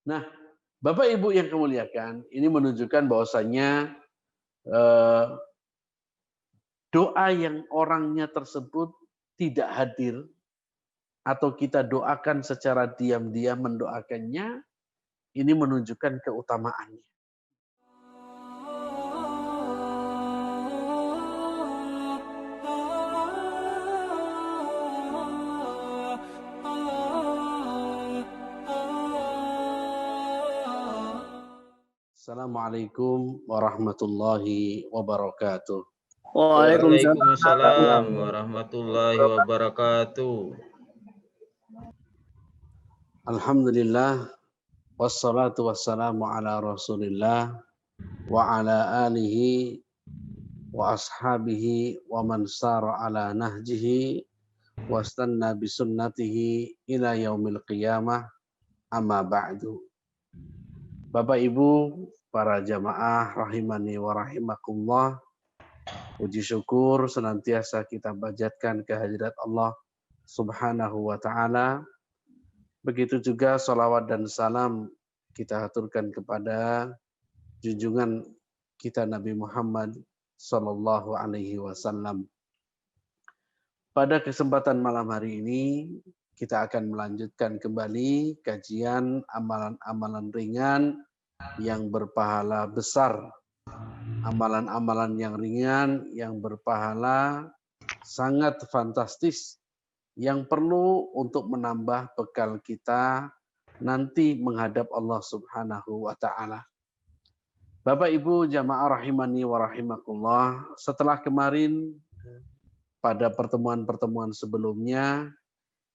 Nah, Bapak Ibu yang kemuliakan, ini menunjukkan bahwasanya eh, doa yang orangnya tersebut tidak hadir atau kita doakan secara diam-diam mendoakannya, ini menunjukkan keutamaannya. Assalamualaikum warahmatullahi wabarakatuh. Waalaikumsalam Waalaikumsalam warahmatullahi warahmatullahi wabarakatuh. wabarakatuh. Alhamdulillah, wassalatu wassalamu ala Rasulillah wa ala alihi wa ashabihi wa man sara ala nahjihi wastanna bisunnatihi ila yaumil qiyamah, amma ba'du. Bapak Ibu, para jamaah rahimani wa rahimakumullah, puji syukur senantiasa kita panjatkan kehadirat Allah Subhanahu wa taala. Begitu juga salawat dan salam kita aturkan kepada junjungan kita Nabi Muhammad sallallahu alaihi wasallam. Pada kesempatan malam hari ini kita akan melanjutkan kembali kajian amalan-amalan ringan yang berpahala besar. Amalan-amalan yang ringan yang berpahala sangat fantastis yang perlu untuk menambah bekal kita nanti menghadap Allah Subhanahu wa taala. Bapak Ibu jamaah rahimani wa rahimakumullah, setelah kemarin pada pertemuan-pertemuan sebelumnya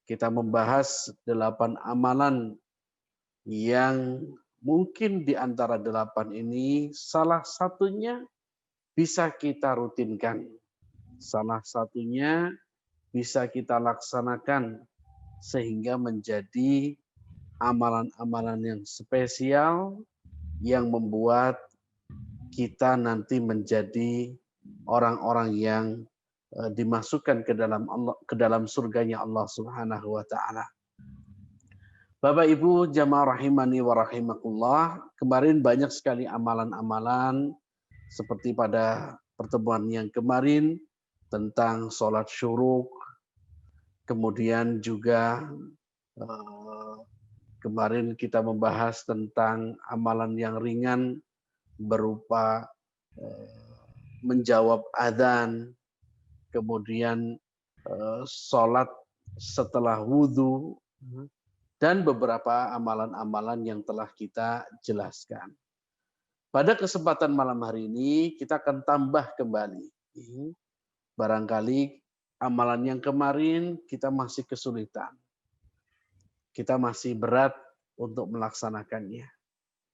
kita membahas 8 amalan yang mungkin di antara 8 ini salah satunya bisa kita rutinkan. Salah satunya bisa kita laksanakan sehingga menjadi amalan-amalan yang spesial yang membuat kita nanti menjadi orang-orang yang dimasukkan ke dalam surganya Allah Subhanahu wa taala. Bapak Ibu jamaah rahimani wa rahimakumullah, kemarin banyak sekali amalan-amalan seperti pada pertemuan yang kemarin tentang sholat syuruk, kemudian juga kemarin kita membahas tentang amalan yang ringan berupa menjawab adzan, kemudian sholat setelah wudhu, dan beberapa amalan-amalan yang telah kita jelaskan. Pada kesempatan malam hari ini kita akan tambah kembali. Barangkali amalan yang kemarin kita masih kesulitan. Kita masih berat untuk melaksanakannya.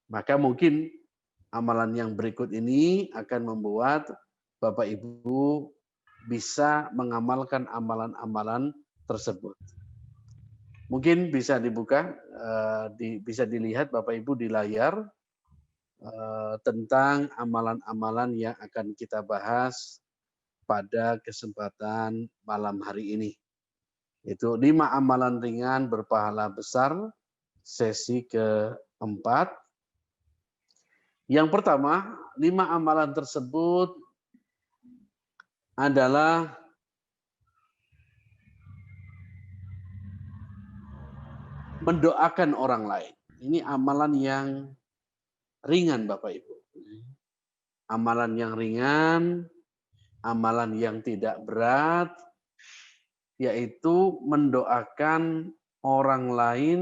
Maka mungkin amalan yang berikut ini akan membuat Bapak Ibu bisa mengamalkan amalan-amalan tersebut. Mungkin bisa dibuka, bisa dilihat Bapak Ibu di layar tentang amalan-amalan yang akan kita bahas pada kesempatan malam hari ini. Itu 5 amalan ringan berpahala besar, sesi keempat. Yang pertama, 5 amalan tersebut adalah mendoakan orang lain. Ini amalan yang ringan Bapak Ibu. Amalan yang ringan, amalan yang tidak berat, yaitu mendoakan orang lain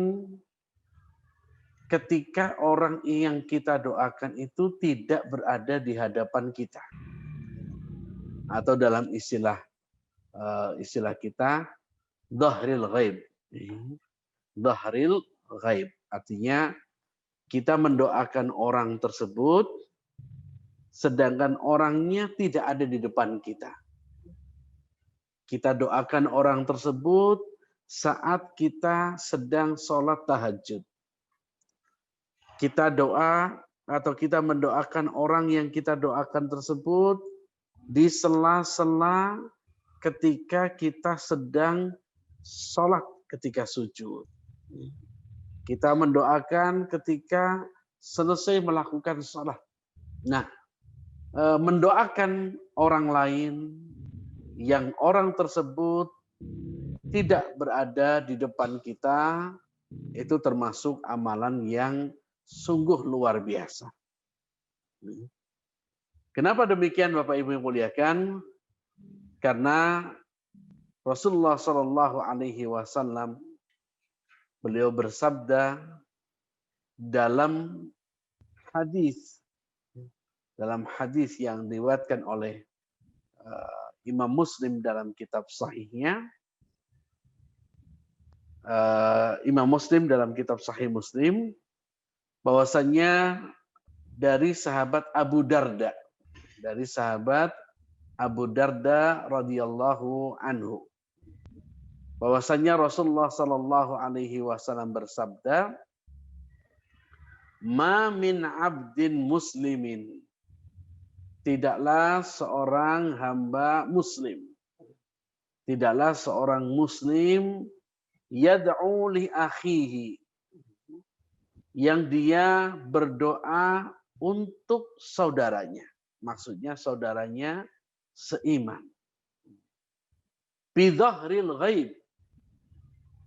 ketika orang yang kita doakan itu tidak berada di hadapan kita. Atau dalam istilah kita, dhahril ghaib. Dhahril ghaib. Artinya kita mendoakan orang tersebut sedangkan orangnya tidak ada di depan kita. Kita doakan orang tersebut saat kita sedang sholat tahajud. Kita doa atau kita mendoakan orang yang kita doakan tersebut di sela-sela ketika kita sedang sholat ketika sujud. Kita mendoakan ketika selesai melakukan salat. Nah, mendoakan orang lain yang orang tersebut tidak berada di depan kita, itu termasuk amalan yang sungguh luar biasa. Kenapa demikian Bapak Ibu yang muliakan? Karena Rasulullah Shallallahu Alaihi Wasallam beliau bersabda dalam hadis yang diriwayatkan oleh Imam Muslim dalam kitab sahihnya, Imam Muslim dalam kitab Sahih Muslim, bahwasanya dari sahabat Abu Darda, radhiyallahu anhu, bahwasanya Rasulullah Shallallahu Alaihi Wasallam bersabda, "Ma min abdin muslimin," tidaklah seorang hamba muslim, tidaklah seorang muslim yad'u li akhihi, yang dia berdoa untuk saudaranya, maksudnya saudaranya seiman, bi dhahril ghaib,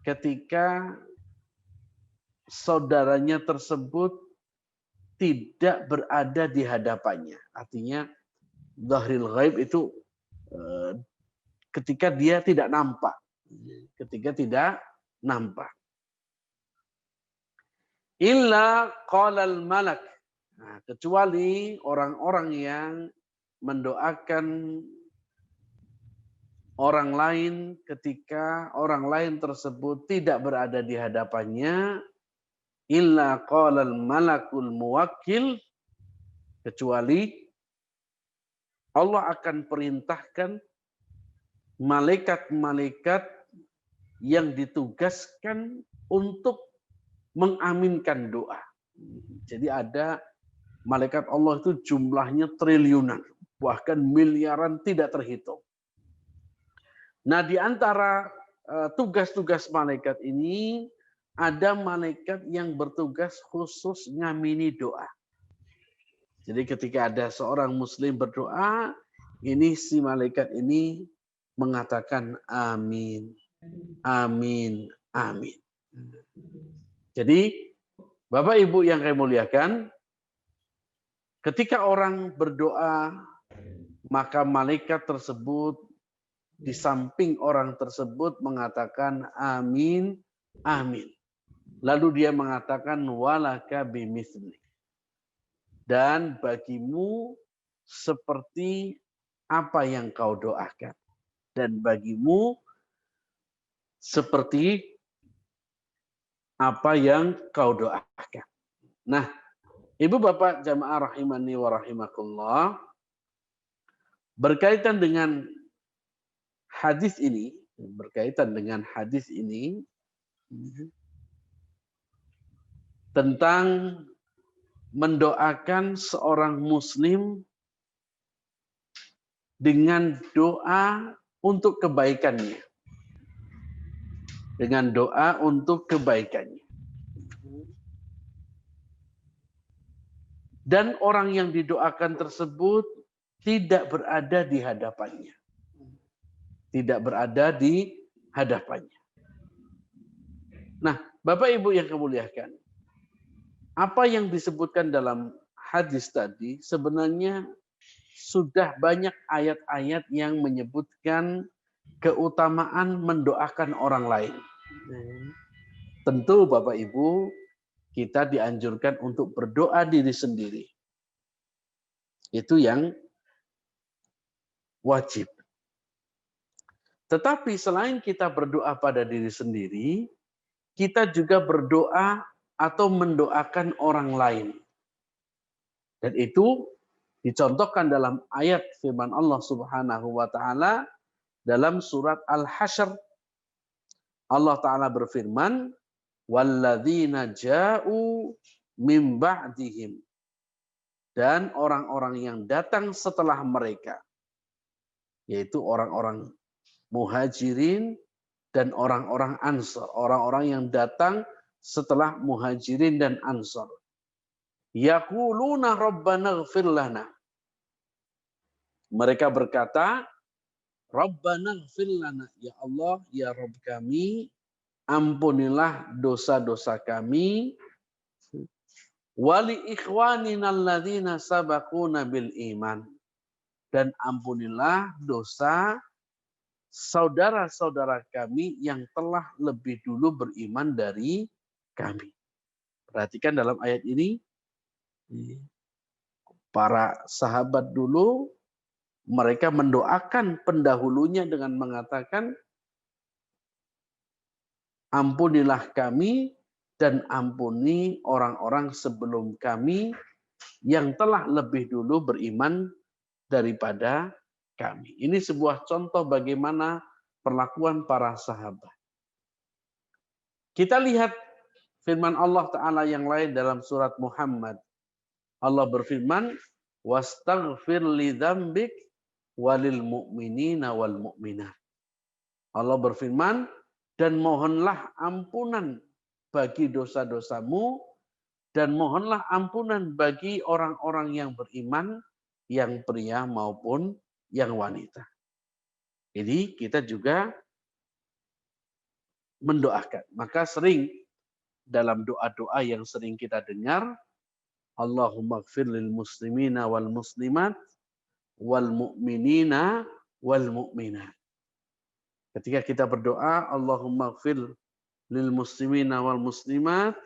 ketika saudaranya tersebut tidak berada di hadapannya. Artinya dhahril ghaib itu ketika dia tidak nampak. Illa qalal malak. Nah, kecuali orang-orang yang mendoakan orang lain ketika orang lain tersebut tidak berada di hadapannya, illa qalal malakul muwakkil, kecuali Allah akan perintahkan malaikat-malaikat yang ditugaskan untuk mengaminkan doa. Jadi ada malaikat Allah itu jumlahnya triliunan, bahkan miliaran tidak terhitung. Nah, di antara tugas-tugas malaikat ini, ada malaikat yang bertugas khusus ngamini doa. Jadi ketika ada seorang muslim berdoa, ini si malaikat ini mengatakan amin, amin, amin. Jadi Bapak Ibu yang saya muliakan, ketika orang berdoa, maka malaikat tersebut di samping orang tersebut mengatakan amin, amin. Lalu dia mengatakan walaka bimithli, dan bagimu seperti apa yang kau doakan, dan bagimu seperti apa yang kau doakan. Nah, Ibu Bapak jamaah rahimani wa rahimakumullah, berkaitan dengan hadis ini, tentang mendoakan seorang muslim dengan doa untuk kebaikannya. Dengan doa untuk kebaikannya. Dan orang yang didoakan tersebut tidak berada di hadapannya. Tidak berada di hadapannya. Nah, Bapak Ibu yang kemuliakan, apa yang disebutkan dalam hadis tadi sebenarnya sudah banyak ayat-ayat yang menyebutkan keutamaan mendoakan orang lain. Tentu Bapak Ibu, kita dianjurkan untuk berdoa diri sendiri. Itu yang wajib. Tetapi selain kita berdoa pada diri sendiri, kita juga berdoa atau mendoakan orang lain. Dan itu dicontohkan dalam ayat firman Allah Subhanahu wa taala dalam surat Al-Hasyr. Allah taala berfirman, "Walladzina ja'u mim ba'dihim." Dan orang-orang yang datang setelah mereka, yaitu orang-orang Muhajirin dan orang-orang Ansar, orang-orang yang datang setelah Muhajirin dan Ansor. Yaquluna Rabbana ighfir lana. Mereka berkata, Rabbana ighfir lana. Ya Allah, ya Rabb kami, ampunilah dosa-dosa kami. Wali ikhwanina alladzina sabaquna bil iman. Dan ampunilah dosa saudara-saudara kami yang telah lebih dulu beriman dari kami. Perhatikan dalam ayat ini, para sahabat dulu, mereka mendoakan pendahulunya dengan mengatakan, ampunilah kami dan ampuni orang-orang sebelum kami yang telah lebih dulu beriman daripada kami. Ini sebuah contoh bagaimana perlakuan para sahabat. Kita lihat firman Allah Ta'ala yang lain dalam surat Muhammad. Allah berfirman, wastaghfir li dzambik walil mu'minina wal mu'minat. Allah berfirman, dan mohonlah ampunan bagi dosa-dosamu, dan mohonlah ampunan bagi orang-orang yang beriman, yang pria maupun yang wanita. Jadi kita juga mendoakan. Maka sering dalam doa-doa yang sering kita dengar, Allahumma ighfir lil muslimina wal muslimat wal mu'minina wal mu'minat. Ketika kita berdoa, Allahumma ighfir lil muslimina wal muslimat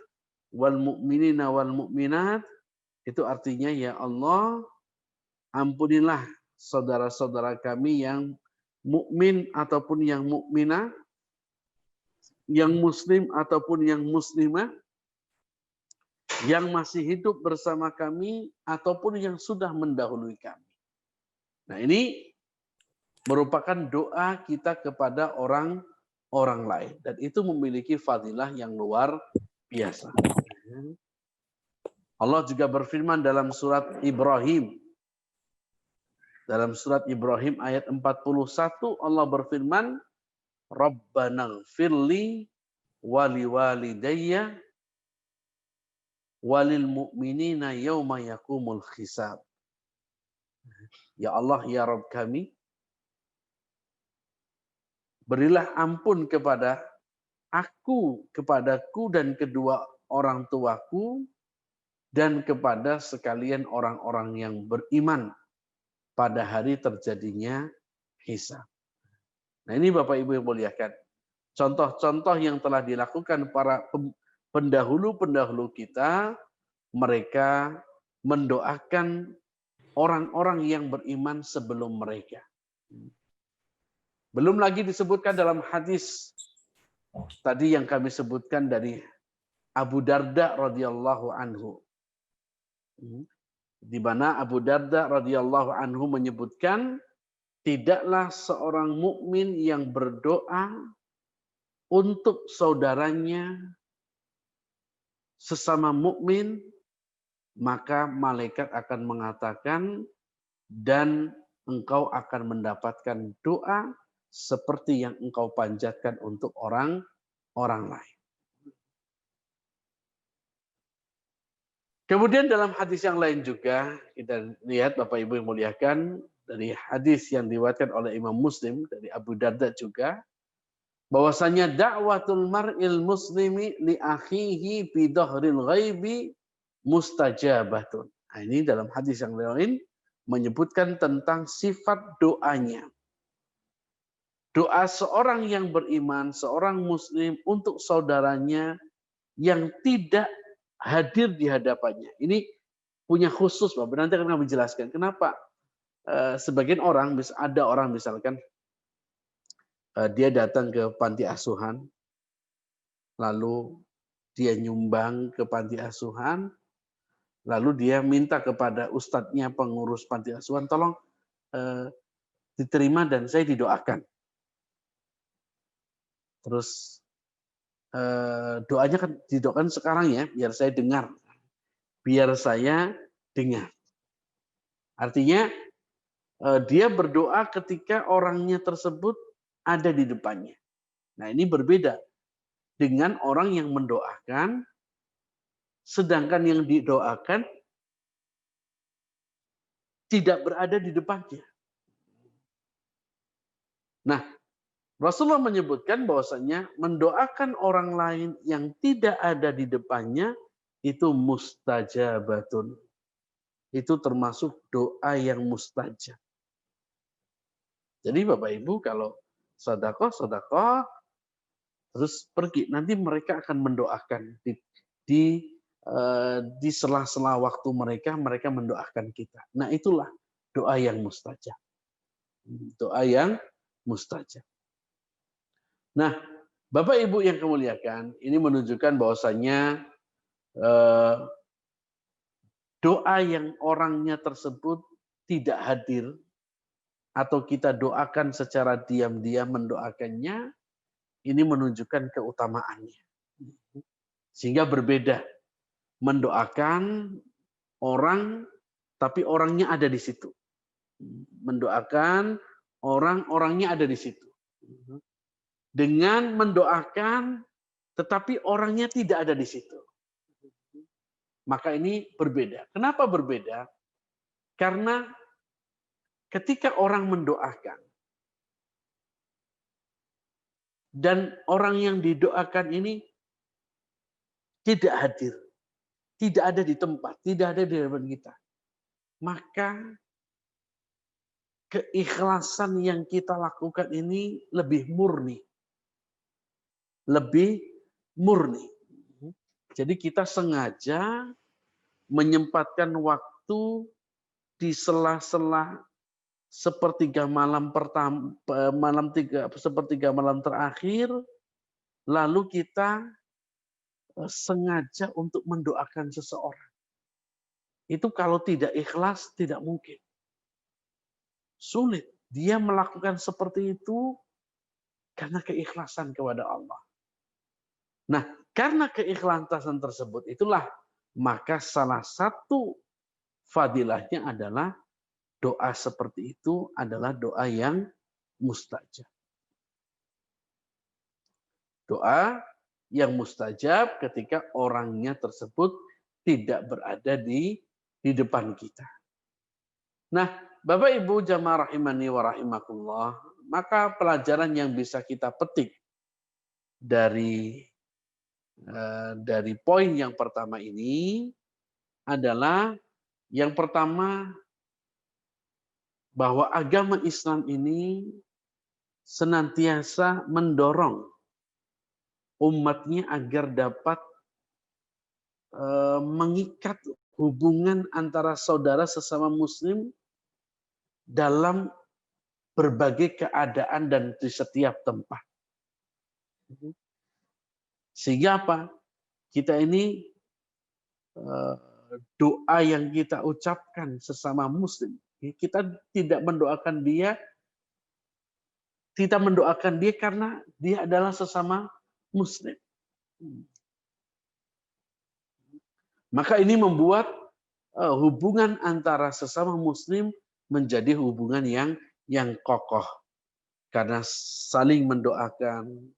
wal mu'minina wal mu'minat, itu artinya ya Allah, ampunilah saudara-saudara kami yang mukmin ataupun yang mukminah, yang muslim ataupun yang muslimah, yang masih hidup bersama kami ataupun yang sudah mendahului kami. Nah, ini merupakan doa kita kepada orang lain, dan itu memiliki fadilah yang luar biasa. Allah juga berfirman dalam surat Ibrahim. Dalam surat Ibrahim ayat 41 Allah berfirman, Rabbana ighfirli wali walidayya walil mu'minina yauma yakumul hisab. Ya Allah, ya Rabb kami, berilah ampun kepada aku, kepadaku dan kedua orang tuaku, dan kepada sekalian orang-orang yang beriman pada hari terjadinya hisab. Nah, ini Bapak Ibu yang muliakan, contoh-contoh yang telah dilakukan para pendahulu-pendahulu kita, mereka mendoakan orang-orang yang beriman sebelum mereka. Belum lagi disebutkan dalam hadis tadi yang kami sebutkan dari Abu Darda radhiyallahu anhu, di mana Abu Darda radhiyallahu anhu menyebutkan, tidaklah seorang mukmin yang berdoa untuk saudaranya sesama mukmin, maka malaikat akan mengatakan, dan engkau akan mendapatkan doa seperti yang engkau panjatkan untuk orang lain. Kemudian dalam hadis yang lain juga kita lihat Bapak Ibu yang muliakan, dari hadis yang diriwayatkan oleh Imam Muslim dari Abu Darda juga, bahwasanya da'watul mar'il muslimi li akhihi bi dhahril ghaibi mustajabatun. Nah, ini dalam hadis yang lain menyebutkan tentang sifat doanya. Doa seorang yang beriman, seorang muslim untuk saudaranya yang tidak hadir di hadapannya. Ini punya khusus, Bapak. Nanti akan kami jelaskan kenapa sebagian orang, ada orang misalkan dia datang ke panti asuhan, lalu dia nyumbang ke panti asuhan, lalu dia minta kepada ustadznya pengurus panti asuhan, tolong diterima dan saya didoakan. Terus doanya kan didoakan sekarang ya, biar saya dengar. Biar saya dengar. Artinya dia berdoa ketika orangnya tersebut ada di depannya. Nah, ini berbeda dengan orang yang mendoakan, sedangkan yang didoakan tidak berada di depannya. Nah, Rasulullah menyebutkan bahwasanya mendoakan orang lain yang tidak ada di depannya itu mustajabatun. Itu termasuk doa yang mustajab. Jadi Bapak Ibu kalau sedekah terus pergi, nanti mereka akan mendoakan di sela-sela waktu mereka mendoakan kita. Nah, itulah doa yang mustajab. Doa yang mustajab. Nah, Bapak Ibu yang kemuliakan, ini menunjukkan bahwasanya doa yang orangnya tersebut tidak hadir atau kita doakan secara diam-diam mendoakannya, ini menunjukkan keutamaannya. Sehingga berbeda mendoakan orang tapi orangnya ada di situ. Mendoakan orang-orangnya ada di situ. Dengan mendoakan tetapi orangnya tidak ada di situ. Maka ini berbeda. Kenapa berbeda? Karena ketika orang mendoakan dan orang yang didoakan ini tidak hadir, tidak ada di tempat, tidak ada di depan kita, maka keikhlasan yang kita lakukan ini lebih murni. Lebih murni. Jadi kita sengaja menyempatkan waktu di sela-sela sepertiga malam pertama, sepertiga malam terakhir, lalu kita sengaja untuk mendoakan seseorang. Itu kalau tidak ikhlas tidak mungkin. Sulit. Dia melakukan seperti itu karena keikhlasan kepada Allah. Nah, karena keikhlasan tersebut itulah maka salah satu fadilahnya adalah doa seperti itu adalah doa yang mustajab. Doa yang mustajab ketika orangnya tersebut tidak berada di depan kita. Nah, Bapak Ibu jamaah rahimani wa rahimakumullah, maka pelajaran yang bisa kita petik dari poin yang pertama ini adalah yang pertama bahwa agama Islam ini senantiasa mendorong umatnya agar dapat mengikat hubungan antara saudara sesama muslim dalam berbagai keadaan dan di setiap tempat. Sehingga apa? Kita ini doa yang kita ucapkan sesama muslim, kita tidak mendoakan dia, kita mendoakan dia karena dia adalah sesama muslim. Maka ini membuat hubungan antara sesama muslim menjadi hubungan yang kokoh. Karena saling mendoakan,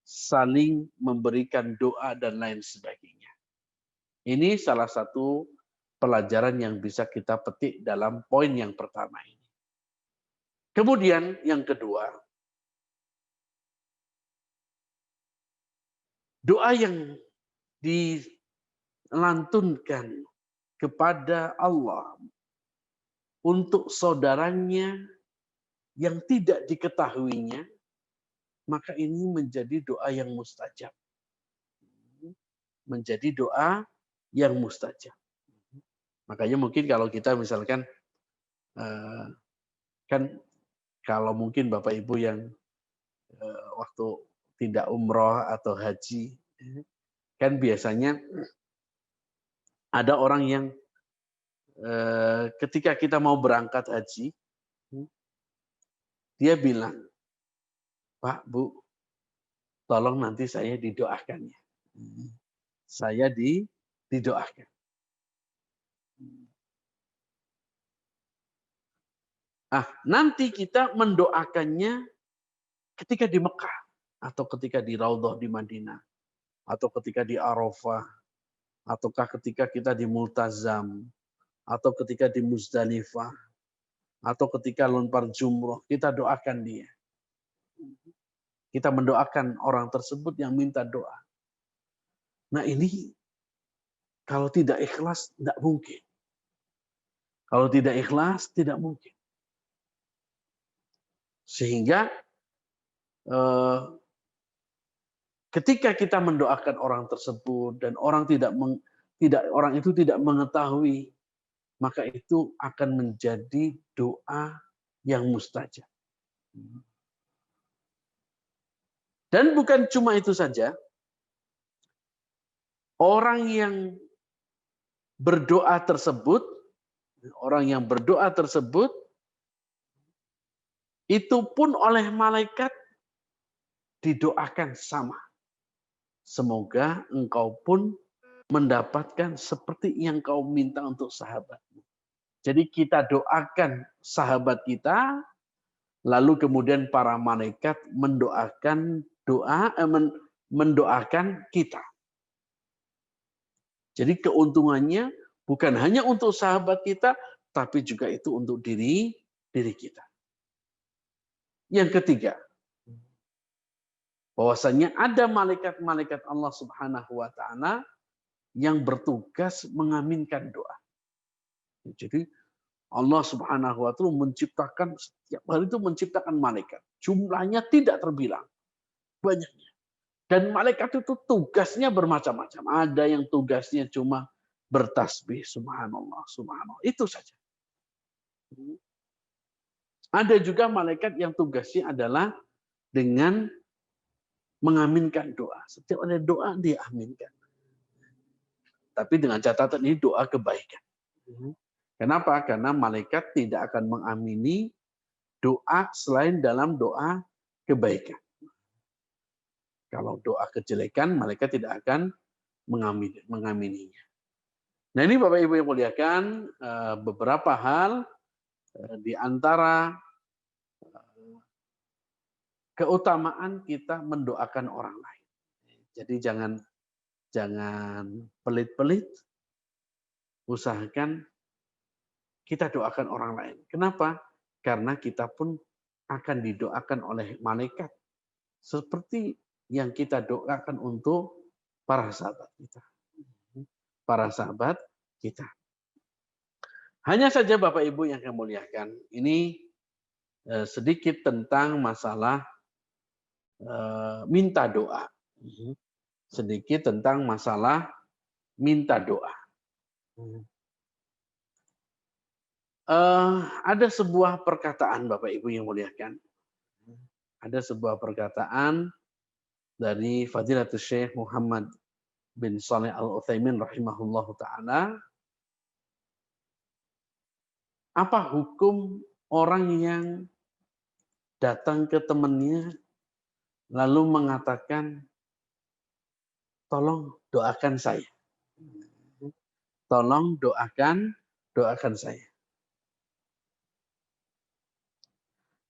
saling memberikan doa dan lain sebagainya. Ini salah satu pelajaran yang bisa kita petik dalam poin yang pertama ini. Kemudian yang kedua, doa yang dilantunkan kepada Allah untuk saudaranya yang tidak diketahuinya, maka ini menjadi doa yang mustajab. Menjadi doa yang mustajab. Makanya mungkin kalau kita misalkan, kan kalau mungkin Bapak Ibu yang waktu tidak umroh atau haji, kan biasanya ada orang yang ketika kita mau berangkat haji, dia bilang, Pak, Bu, tolong nanti saya didoakan ya. Saya didoakan. Nanti kita mendoakannya ketika di Mekah atau ketika di Raudhah di Madinah. atau ketika di Arafah, ataukah ketika kita di Multazam, atau ketika di Muzdalifah, atau ketika lempar jumroh, kita doakan dia. Kita mendoakan orang tersebut yang minta doa. Nah ini kalau tidak ikhlas, tidak mungkin. Kalau tidak ikhlas, tidak mungkin. Sehingga ketika kita mendoakan orang tersebut dan orang orang itu tidak mengetahui, maka itu akan menjadi doa yang mustajab. Dan bukan cuma itu saja, orang yang berdoa tersebut, itu pun oleh malaikat didoakan sama. Semoga engkau pun mendapatkan seperti yang kau minta untuk sahabatmu. Jadi kita doakan sahabat kita, lalu kemudian para malaikat mendoakan mendoakan kita. Jadi keuntungannya bukan hanya untuk sahabat kita, tapi juga itu untuk diri kita. Yang ketiga, bahwasanya ada malaikat-malaikat Allah Subhanahu wa taala yang bertugas mengaminkan doa. Jadi Allah Subhanahu wa taala menciptakan setiap hari itu menciptakan malaikat. Jumlahnya tidak terbilang. Banyaknya. Dan malaikat itu tugasnya bermacam-macam. Ada yang tugasnya cuma bertasbih, subhanallah, subhanallah. Itu saja. Ada juga malaikat yang tugasnya adalah dengan mengaminkan doa. Setiap ada doa, dia aminkan. Tapi dengan catatan ini doa kebaikan. Kenapa? Karena malaikat tidak akan mengamini doa selain dalam doa kebaikan. Kalau doa kejelekan, malaikat tidak akan mengamininya. Nah ini Bapak Ibu yang muliakan, beberapa hal di antara keutamaan kita mendoakan orang lain. Jadi jangan pelit-pelit, usahakan kita doakan orang lain. Kenapa? Karena kita pun akan didoakan oleh malaikat. Seperti yang kita doakan untuk para sahabat kita. Para sahabat kita. Hanya saja Bapak Ibu yang kami muliakan, ini sedikit tentang masalah minta doa. Sedikit tentang masalah minta doa. Ada sebuah perkataan Bapak Ibu yang muliakan. Ada sebuah perkataan dari Fadilatul Syekh Muhammad bin Shalih Al-Utsaimin rahimahullahu taala. Apa hukum orang yang datang ke temannya lalu mengatakan, tolong doakan saya. Tolong doakan saya.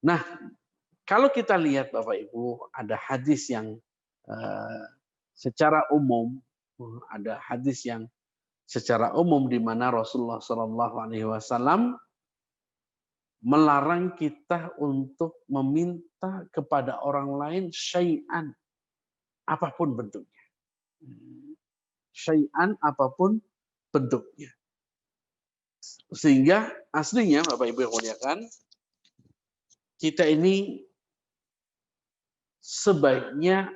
Nah, kalau kita lihat Bapak Ibu, ada hadis yang secara umum, di mana Rasulullah SAW melarang kita untuk meminta kepada orang lain syai'an, apapun bentuknya. Syai'an apapun bentuknya. Sehingga aslinya Bapak Ibu yang muliakan, kita ini sebaiknya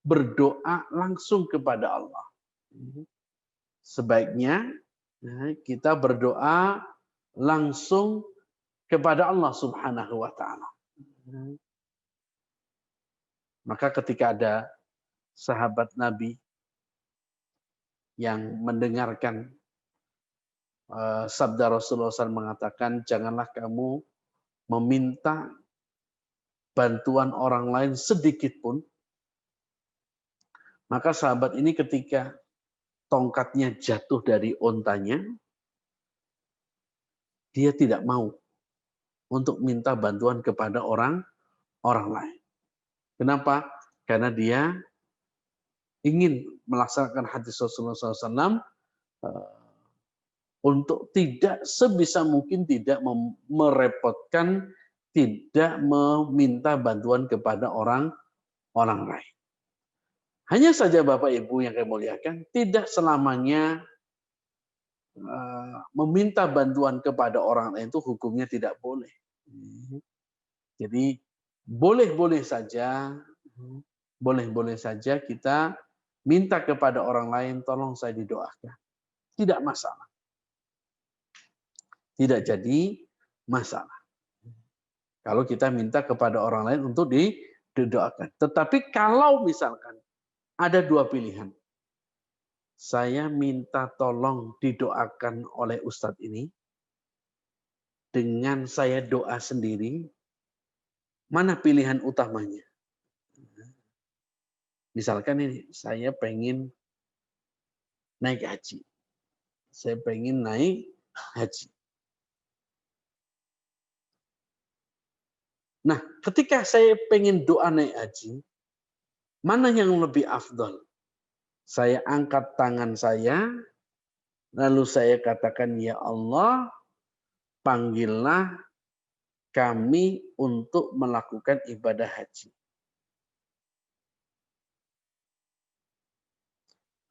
berdoa langsung kepada Allah. Sebaiknya kita berdoa langsung kepada Allah Subhanahu wa taala. Maka ketika ada sahabat Nabi yang mendengarkan sabda Rasulullah SAW mengatakan, janganlah kamu meminta bantuan orang lain sedikit pun. Maka sahabat ini ketika tongkatnya jatuh dari ontanya, dia tidak mau untuk minta bantuan kepada orang lain. Kenapa? Karena dia ingin melaksanakan hadis Rasulullah SAW, untuk tidak sebisa mungkin tidak merepotkan, tidak meminta bantuan kepada orang lain. Hanya saja Bapak Ibu yang saya muliakan, tidak selamanya meminta bantuan kepada orang lain itu hukumnya tidak boleh. Jadi boleh-boleh saja, boleh-boleh saja kita minta kepada orang lain, tolong saya didoakan. Tidak masalah. Tidak jadi masalah. Kalau kita minta kepada orang lain untuk didoakan. Tetapi kalau misalkan ada dua pilihan. Saya minta tolong didoakan oleh Ustadz ini. Dengan saya doa sendiri. Mana pilihan utamanya? Misalkan ini, saya pengen naik haji. Saya pengen naik haji. Nah, ketika saya pengen doa naik haji, mana yang lebih afdal? Saya angkat tangan saya, lalu saya katakan, ya Allah, panggillah kami untuk melakukan ibadah haji.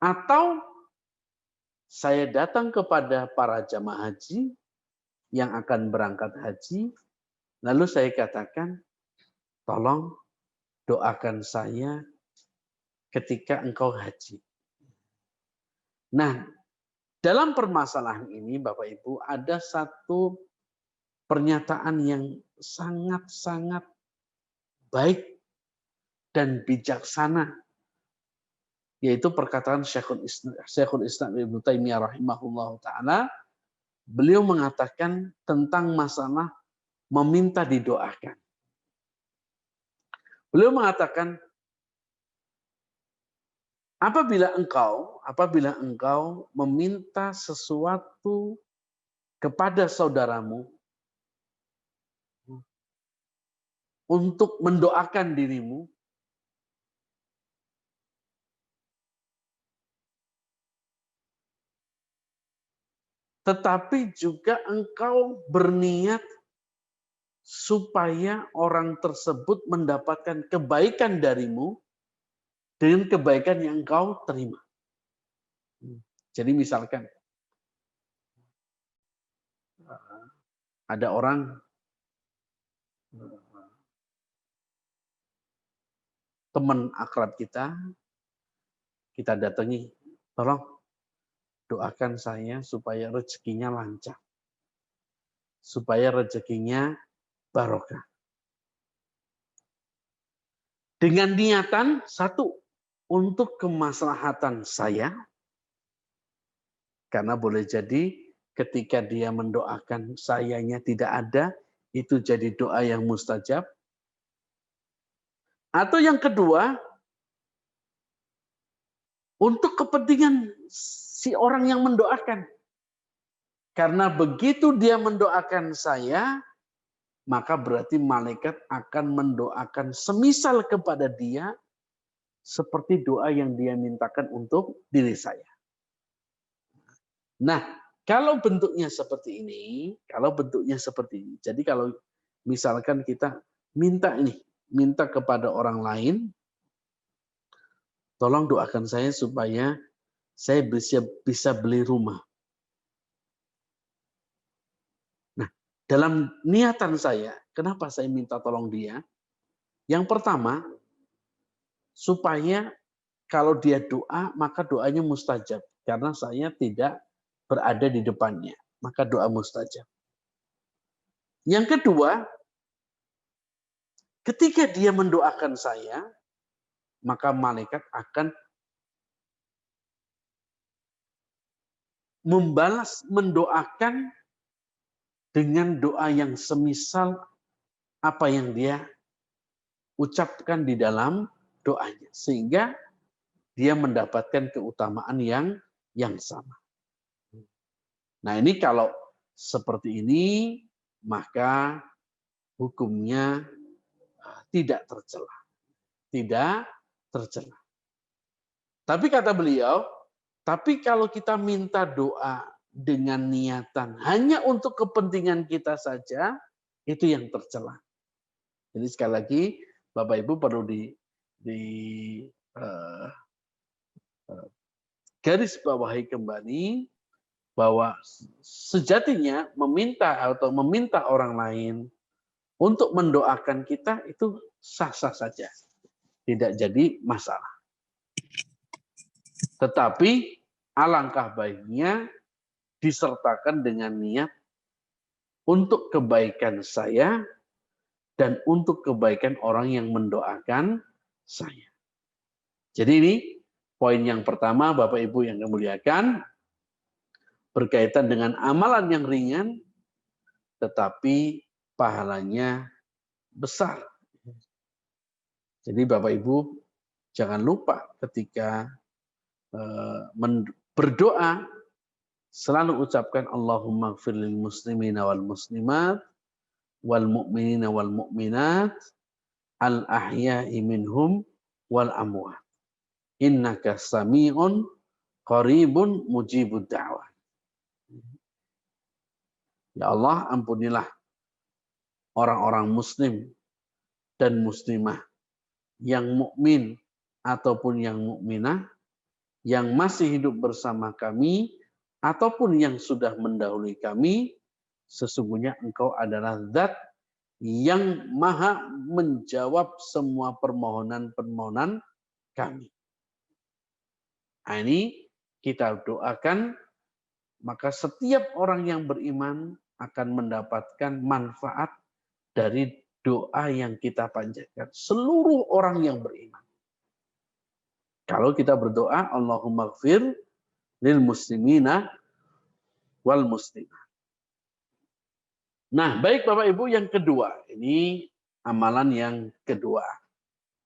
Atau saya datang kepada para jamaah haji yang akan berangkat haji, lalu saya katakan, tolong doakan saya ketika engkau haji. Nah, dalam permasalahan ini Bapak Ibu ada satu pernyataan yang sangat-sangat baik dan bijaksana, yaitu perkataan Syekhul Islam Ibnu Taimiyah rahimahullah ta'ala. Beliau mengatakan tentang masalah meminta didoakan. Beliau mengatakan, apabila engkau meminta sesuatu kepada saudaramu untuk mendoakan dirimu, tetapi juga engkau berniat supaya orang tersebut mendapatkan kebaikan darimu dengan kebaikan yang engkau terima. Jadi misalkan ada orang teman akrab kita datangi, tolong doakan saya supaya rezekinya lancar, supaya rezekinya barokah. Dengan niatan satu, untuk kemaslahatan saya, karena boleh jadi ketika dia mendoakan sayanya tidak ada, itu jadi doa yang mustajab. Atau yang kedua, untuk kepentingan si orang yang mendoakan. Karena begitu dia mendoakan saya, maka berarti malaikat akan mendoakan semisal kepada dia seperti doa yang dia mintakan untuk diri saya. Nah, kalau bentuknya seperti ini, jadi kalau misalkan kita minta kepada orang lain, tolong doakan saya supaya saya bisa beli rumah. Nah, dalam niatan saya, kenapa saya minta tolong dia? Yang pertama, supaya kalau dia doa, maka doanya mustajab. Karena saya tidak berada di depannya. Maka doa mustajab. Yang kedua, ketika dia mendoakan saya, maka malaikat akan membalas mendoakan dengan doa yang semisal apa yang dia ucapkan di dalam doanya. Sehingga dia mendapatkan keutamaan yang sama. Nah, ini kalau seperti ini, maka hukumnya tidak tercela. Tidak tercela. Tapi kata beliau, tapi kalau kita minta doa dengan niatan hanya untuk kepentingan kita saja, itu yang tercela. Jadi sekali lagi, Bapak Ibu perlu di eh, garis bawahi kembali bahwa sejatinya meminta orang lain untuk mendoakan kita itu sah-sah saja, tidak jadi masalah. Tetapi alangkah baiknya disertakan dengan niat untuk kebaikan saya dan untuk kebaikan orang yang mendoakan saya. Jadi ini poin yang pertama, Bapak Ibu yang dimuliakan, berkaitan dengan amalan yang ringan, tetapi pahalanya besar. Jadi Bapak Ibu jangan lupa ketika berdoa, selalu ucapkan Allahumma gfir lil muslimina wal muslimat wal mu'minina wal mu'minat al ahya'i minhum wal amwat. Innaka sami'un qaribun mujibud da'wah. Ya Allah, ampunilah orang-orang muslim dan muslimah yang mukmin ataupun yang mukminah yang masih hidup bersama kami ataupun yang sudah mendahului kami, sesungguhnya Engkau adalah Zat yang maha menjawab semua permohonan-permohonan kami. Nah, ini kita doakan, maka setiap orang yang beriman akan mendapatkan manfaat dari doa yang kita panjatkan. Seluruh orang yang beriman. Kalau kita berdoa, Allahumma gfir lil muslimina wal muslimah. Nah, baik Bapak Ibu, yang kedua. Ini amalan yang kedua.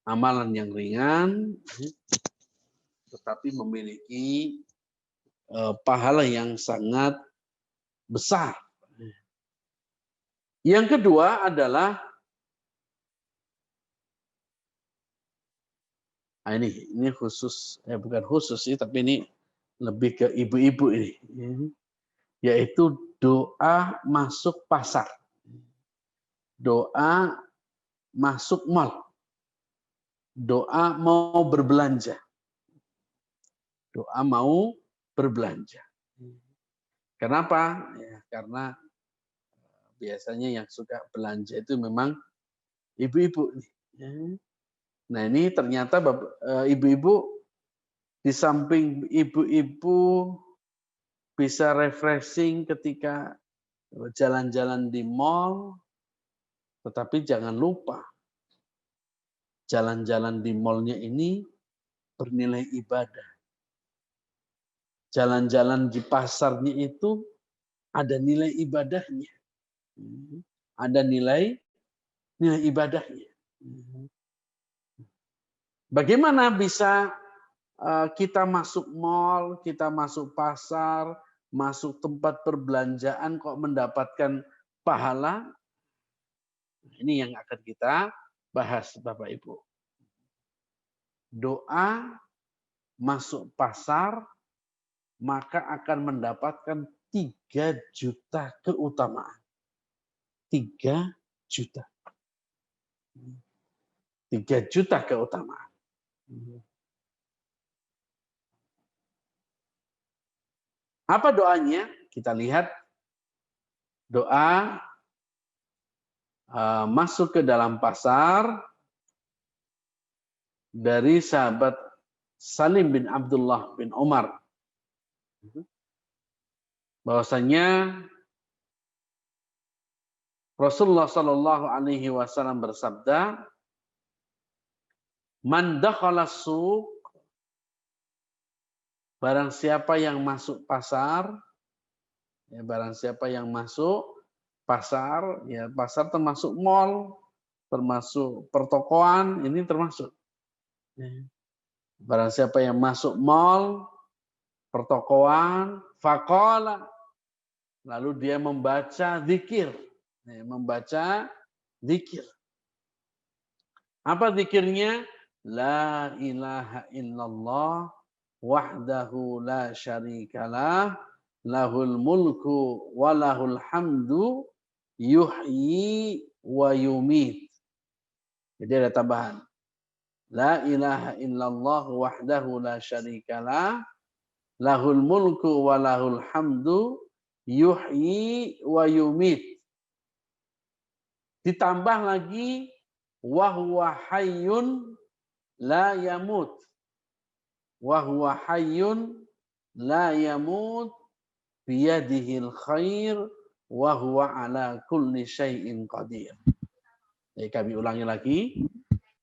Amalan yang ringan, tetapi memiliki pahala yang sangat besar. Yang kedua adalah, nah ini khusus, bukan khusus sih, tapi ini lebih ke ibu-ibu ini. Yaitu doa masuk pasar. Doa masuk mal. Doa mau berbelanja. Doa mau berbelanja. Kenapa? Ya, karena biasanya yang suka belanja itu memang ibu-ibu. Nah ini ternyata ibu-ibu, di samping ibu-ibu bisa refreshing ketika jalan-jalan di mall, tetapi jangan lupa jalan-jalan di mallnya ini bernilai ibadah. Jalan-jalan di pasarnya itu ada nilai ibadahnya. Ada nilai ibadahnya. Bagaimana bisa kita masuk mall, kita masuk pasar, masuk tempat perbelanjaan kok mendapatkan pahala? Ini yang akan kita bahas Bapak Ibu. Doa masuk pasar maka akan mendapatkan 3 juta keutamaan. 3 juta. 3 juta keutamaan. Apa doanya? Kita lihat doa masuk ke dalam pasar dari sahabat Salim bin Abdullah bin Umar. Bahwasanya Rasulullah Shallallahu Alaihi Wasallam bersabda, "Man dakhala suq, barang siapa yang masuk pasar, ya barang siapa yang masuk pasar, ya pasar termasuk mall, termasuk pertokoan, ini termasuk. Barang siapa yang masuk mall, pertokoan, faqala, lalu dia membaca zikir, membaca zikir. Apa zikirnya? La ilaha illallah wahdahu la syarikalah, lahul mulku wa lahul hamdu, yuhyi wa yumit. Jadi ada tambahan. La ilaha illallah wahdahu la syarikalah, lahul mulku wa lahul hamdu, yuhyi wa yumit. Ditambah lagi wa huwa hayyun la yamut. Wa huwa hayyun la yamut biyadihil khair wa huwa ala kulli syai'in qadir. Jadi kami ulangi lagi.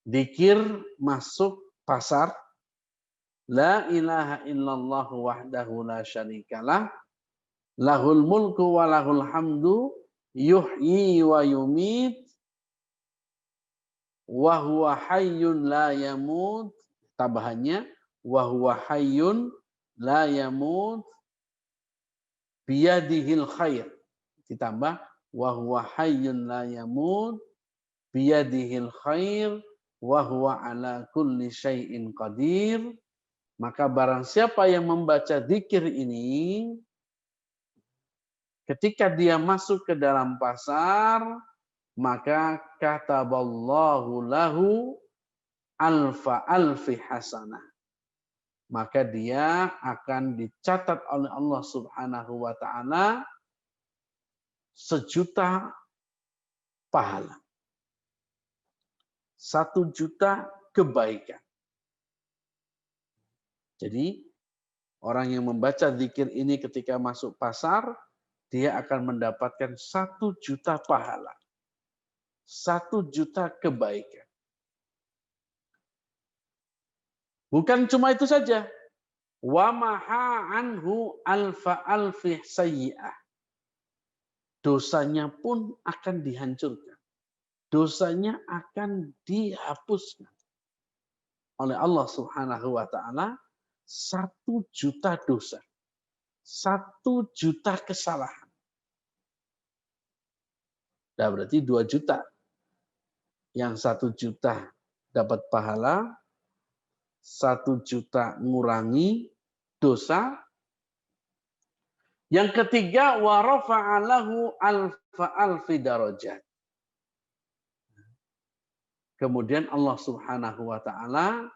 Dzikir masuk pasar. La ilaha illallah wahdahu la syarikalah, lahul mulku wa lahul hamdu, yuhyi wa yumit, wa huwa hayyun la yamut. Tambahannya wa huwa hayyun la yamut biyadihil khair. Ditambah wa huwa hayyun la yamut biyadihil khair wa huwa ala kulli syai'in qadir. Maka barang siapa yang membaca zikir ini, ketika dia masuk ke dalam pasar, maka kataballahu lahu alfa alfi hasanah. Maka dia akan dicatat oleh Allah Subhanahu wa taala 1.000.000 pahala. 1.000.000 kebaikan. Jadi orang yang membaca zikir ini ketika masuk pasar, dia akan mendapatkan 1.000.000 pahala. 1.000.000 kebaikan. Bukan cuma itu saja. Wa maha anhu alfa alfi sayyi'ah. Dosanya pun akan dihancurkan. Dosanya akan dihapuskan oleh Allah Subhanahu wa taala. 1.000.000 dosa. 1.000.000 kesalahan. Nah, berarti 2 juta. Yang 1.000.000 dapat pahala, 1.000.000 ngurangi dosa. Yang ketiga, wa rafa'a lahu alfa alfi darajat. Kemudian Allah Subhanahu wa taala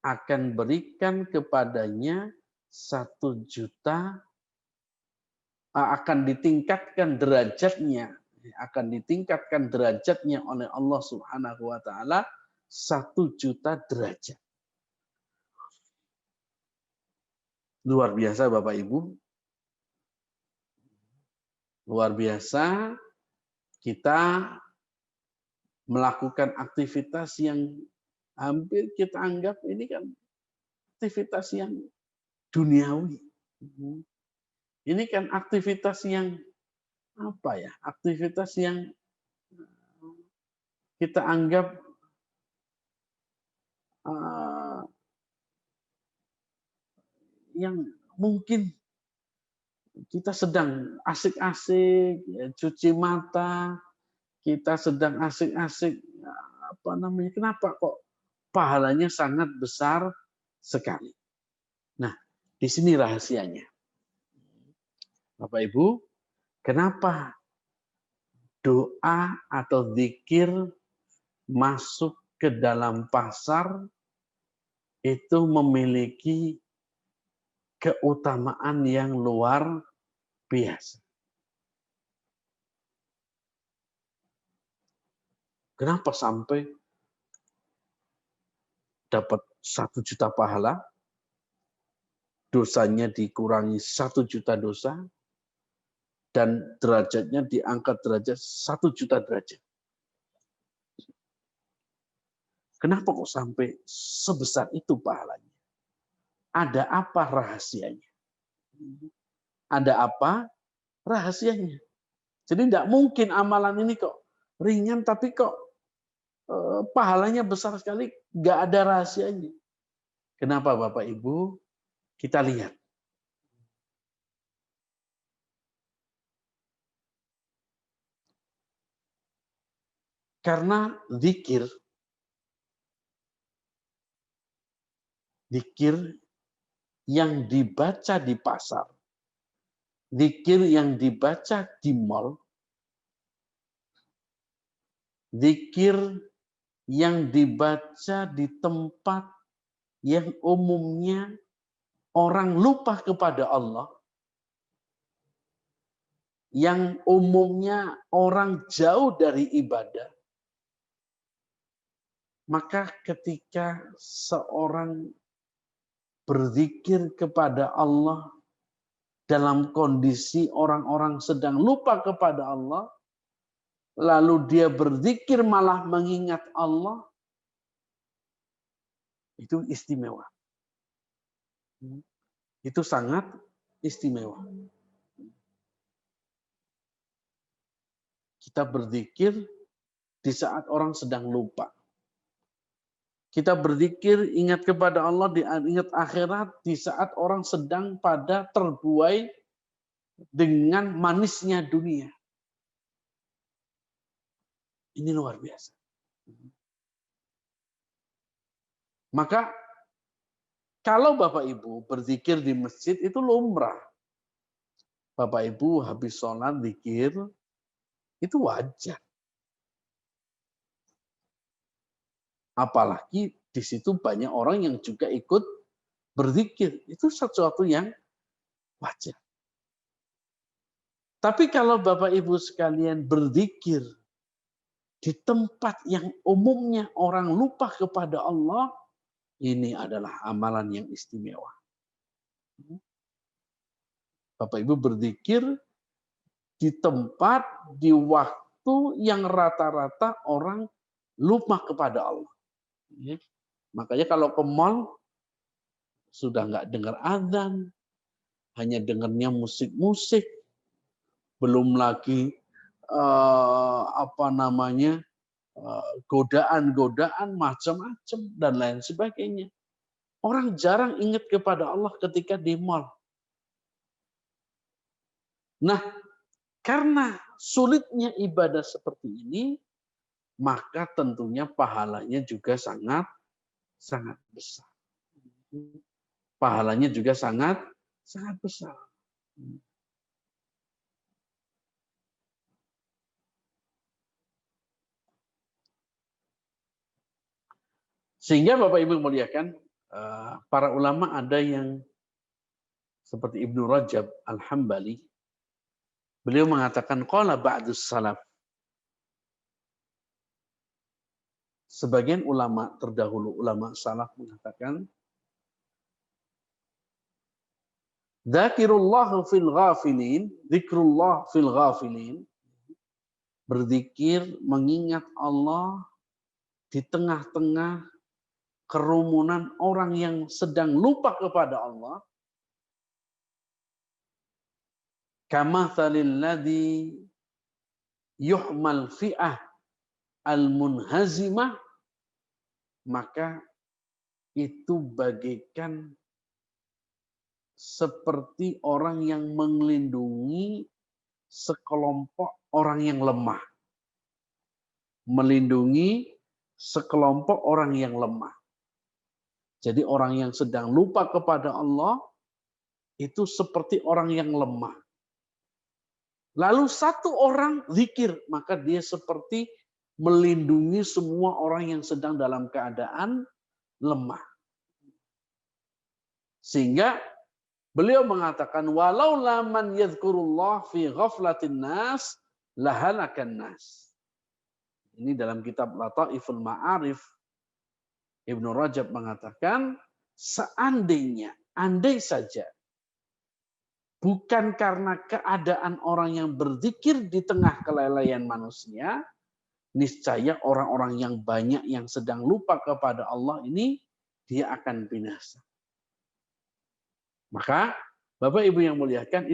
akan berikan kepadanya 1.000.000, akan ditingkatkan derajatnya, oleh Allah Subhanahu wa taala 1.000.000 derajat. Luar biasa Bapak Ibu. Luar biasa kita melakukan aktivitas yang hampir kita anggap ini kan aktivitas yang duniawi. Ini kan aktivitas yang apa ya? Aktivitas yang kita anggap yang mungkin kita sedang asik-asik cuci mata, kita sedang asik-asik kenapa kok pahalanya sangat besar sekali. Nah, di sini rahasianya. Bapak Ibu, kenapa doa atau zikir masuk ke dalam pasar itu memiliki keutamaan yang luar biasa? Kenapa sampai dapat 1.000.000 pahala, dosanya dikurangi 1.000.000 dosa, dan derajatnya diangkat derajat 1.000.000 derajat? Kenapa kok sampai sebesar itu pahalanya? Ada apa rahasianya? Ada apa rahasianya? Jadi tidak mungkin amalan ini kok ringan tapi kok pahalanya besar sekali, nggak ada rahasianya. Kenapa Bapak Ibu? Kita lihat. Karena zikir yang dibaca di pasar, zikir yang dibaca di mal, zikir yang dibaca di tempat yang umumnya orang lupa kepada Allah, yang umumnya orang jauh dari ibadah, maka ketika seorang berzikir kepada Allah dalam kondisi orang-orang sedang lupa kepada Allah, lalu dia berzikir malah mengingat Allah, itu istimewa. Itu sangat istimewa. Kita berzikir di saat orang sedang lupa. Kita berzikir ingat kepada Allah, ingat akhirat di saat orang sedang pada terbuai dengan manisnya dunia. Ini luar biasa. Maka kalau Bapak Ibu berzikir di masjid itu lumrah. Bapak Ibu habis sholat zikir itu wajar. Apalagi di situ banyak orang yang juga ikut berzikir. Itu sesuatu yang wajar. Tapi kalau Bapak Ibu sekalian berzikir di tempat yang umumnya orang lupa kepada Allah, ini adalah amalan yang istimewa. Bapak Ibu berzikir di tempat, di waktu yang rata-rata orang lupa kepada Allah. Makanya kalau ke mall, sudah nggak dengar azan, hanya dengarnya musik-musik, belum lagi godaan-godaan macam-macam dan lain sebagainya. Orang jarang ingat kepada Allah ketika di mall. Nah, karena sulitnya ibadah seperti ini, maka tentunya pahalanya juga sangat besar. Pahalanya juga sangat besar. Sehingga Bapak Ibu muliakan, para ulama ada yang seperti Ibnu Rajab Al-Hambali, beliau mengatakan qala ba'dus salaf. Sebagian ulama terdahulu, ulama salaf mengatakan, Dzakirullah fil ghafilin, zikrullah fil ghafilin, berzikir mengingat Allah di tengah-tengah kerumunan orang yang sedang lupa kepada Allah. Kamathalil ladzi yuhmal fi'ah al-munhazimah, maka itu bagaikan seperti orang yang melindungi sekelompok orang yang lemah. Melindungi sekelompok orang yang lemah. Jadi orang yang sedang lupa kepada Allah itu seperti orang yang lemah. Lalu satu orang zikir, maka dia seperti melindungi semua orang yang sedang dalam keadaan lemah. Sehingga beliau mengatakan, walau laman yadhkurullah fi ghaflatin nas lahalakan nas. Ini dalam kitab Lataiful Ma'arif, Ibnu Rajab mengatakan, andai saja, bukan karena keadaan orang yang berzikir di tengah kelalaian manusia, niscaya orang-orang yang banyak yang sedang lupa kepada Allah ini, dia akan binasa. Maka Bapak Ibu yang muliakan,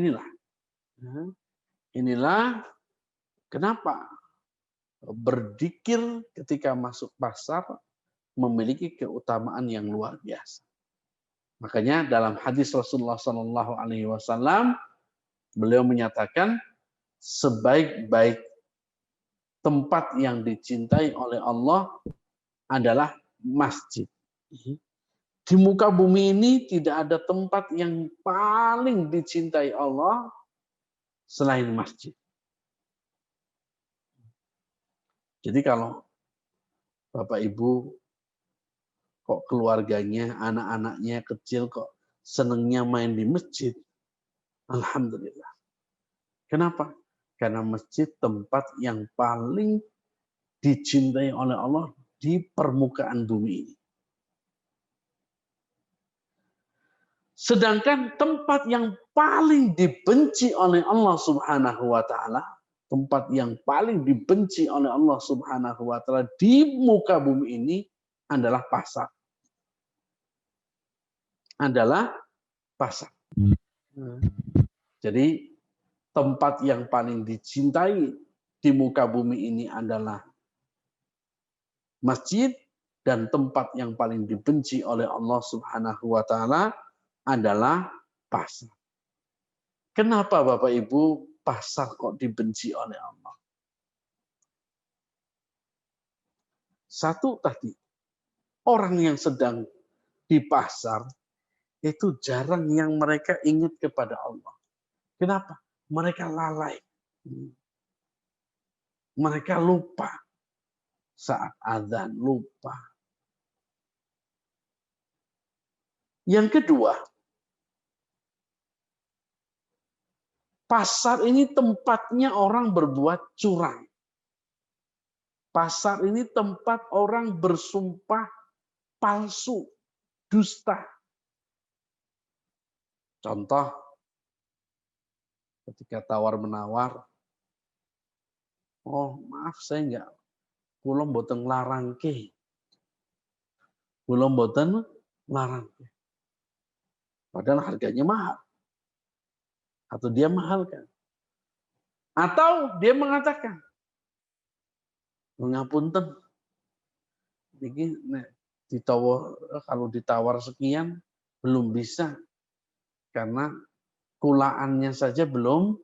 inilah kenapa berzikir ketika masuk pasar memiliki keutamaan yang luar biasa. Makanya dalam hadis Rasulullah SAW, beliau menyatakan sebaik-baik tempat yang dicintai oleh Allah adalah masjid. Di muka bumi ini tidak ada tempat yang paling dicintai Allah selain masjid. Jadi kalau Bapak Ibu kok keluarganya, anak-anaknya kecil kok senengnya main di masjid, alhamdulillah. Kenapa? Karena masjid tempat yang paling dicintai oleh Allah di permukaan bumi ini. Sedangkan tempat yang paling dibenci oleh Allah Subhanahu wa taala, tempat yang paling dibenci oleh Allah Subhanahu wa taala di muka bumi ini adalah pasar. Adalah pasar. Jadi tempat yang paling dicintai di muka bumi ini adalah masjid, dan tempat yang paling dibenci oleh Allah Subhanahu wa taala adalah pasar. Kenapa Bapak Ibu pasar kok dibenci oleh Allah? Satu tadi, orang yang sedang di pasar itu jarang yang mereka ingat kepada Allah. Kenapa? Mereka lalai. Mereka lupa saat azan, lupa. Yang kedua, pasar ini tempatnya orang berbuat curang. Pasar ini tempat orang bersumpah palsu, dusta. Contoh, ketika tawar-menawar, oh maaf saya enggak, kula mboten nglarangke. Kula mboten nglarangke. Padahal harganya mahal. Atau dia mahalkan. Atau dia mengatakan, ngapunten, niki kalau ditawar sekian belum bisa karena kulaannya saja belum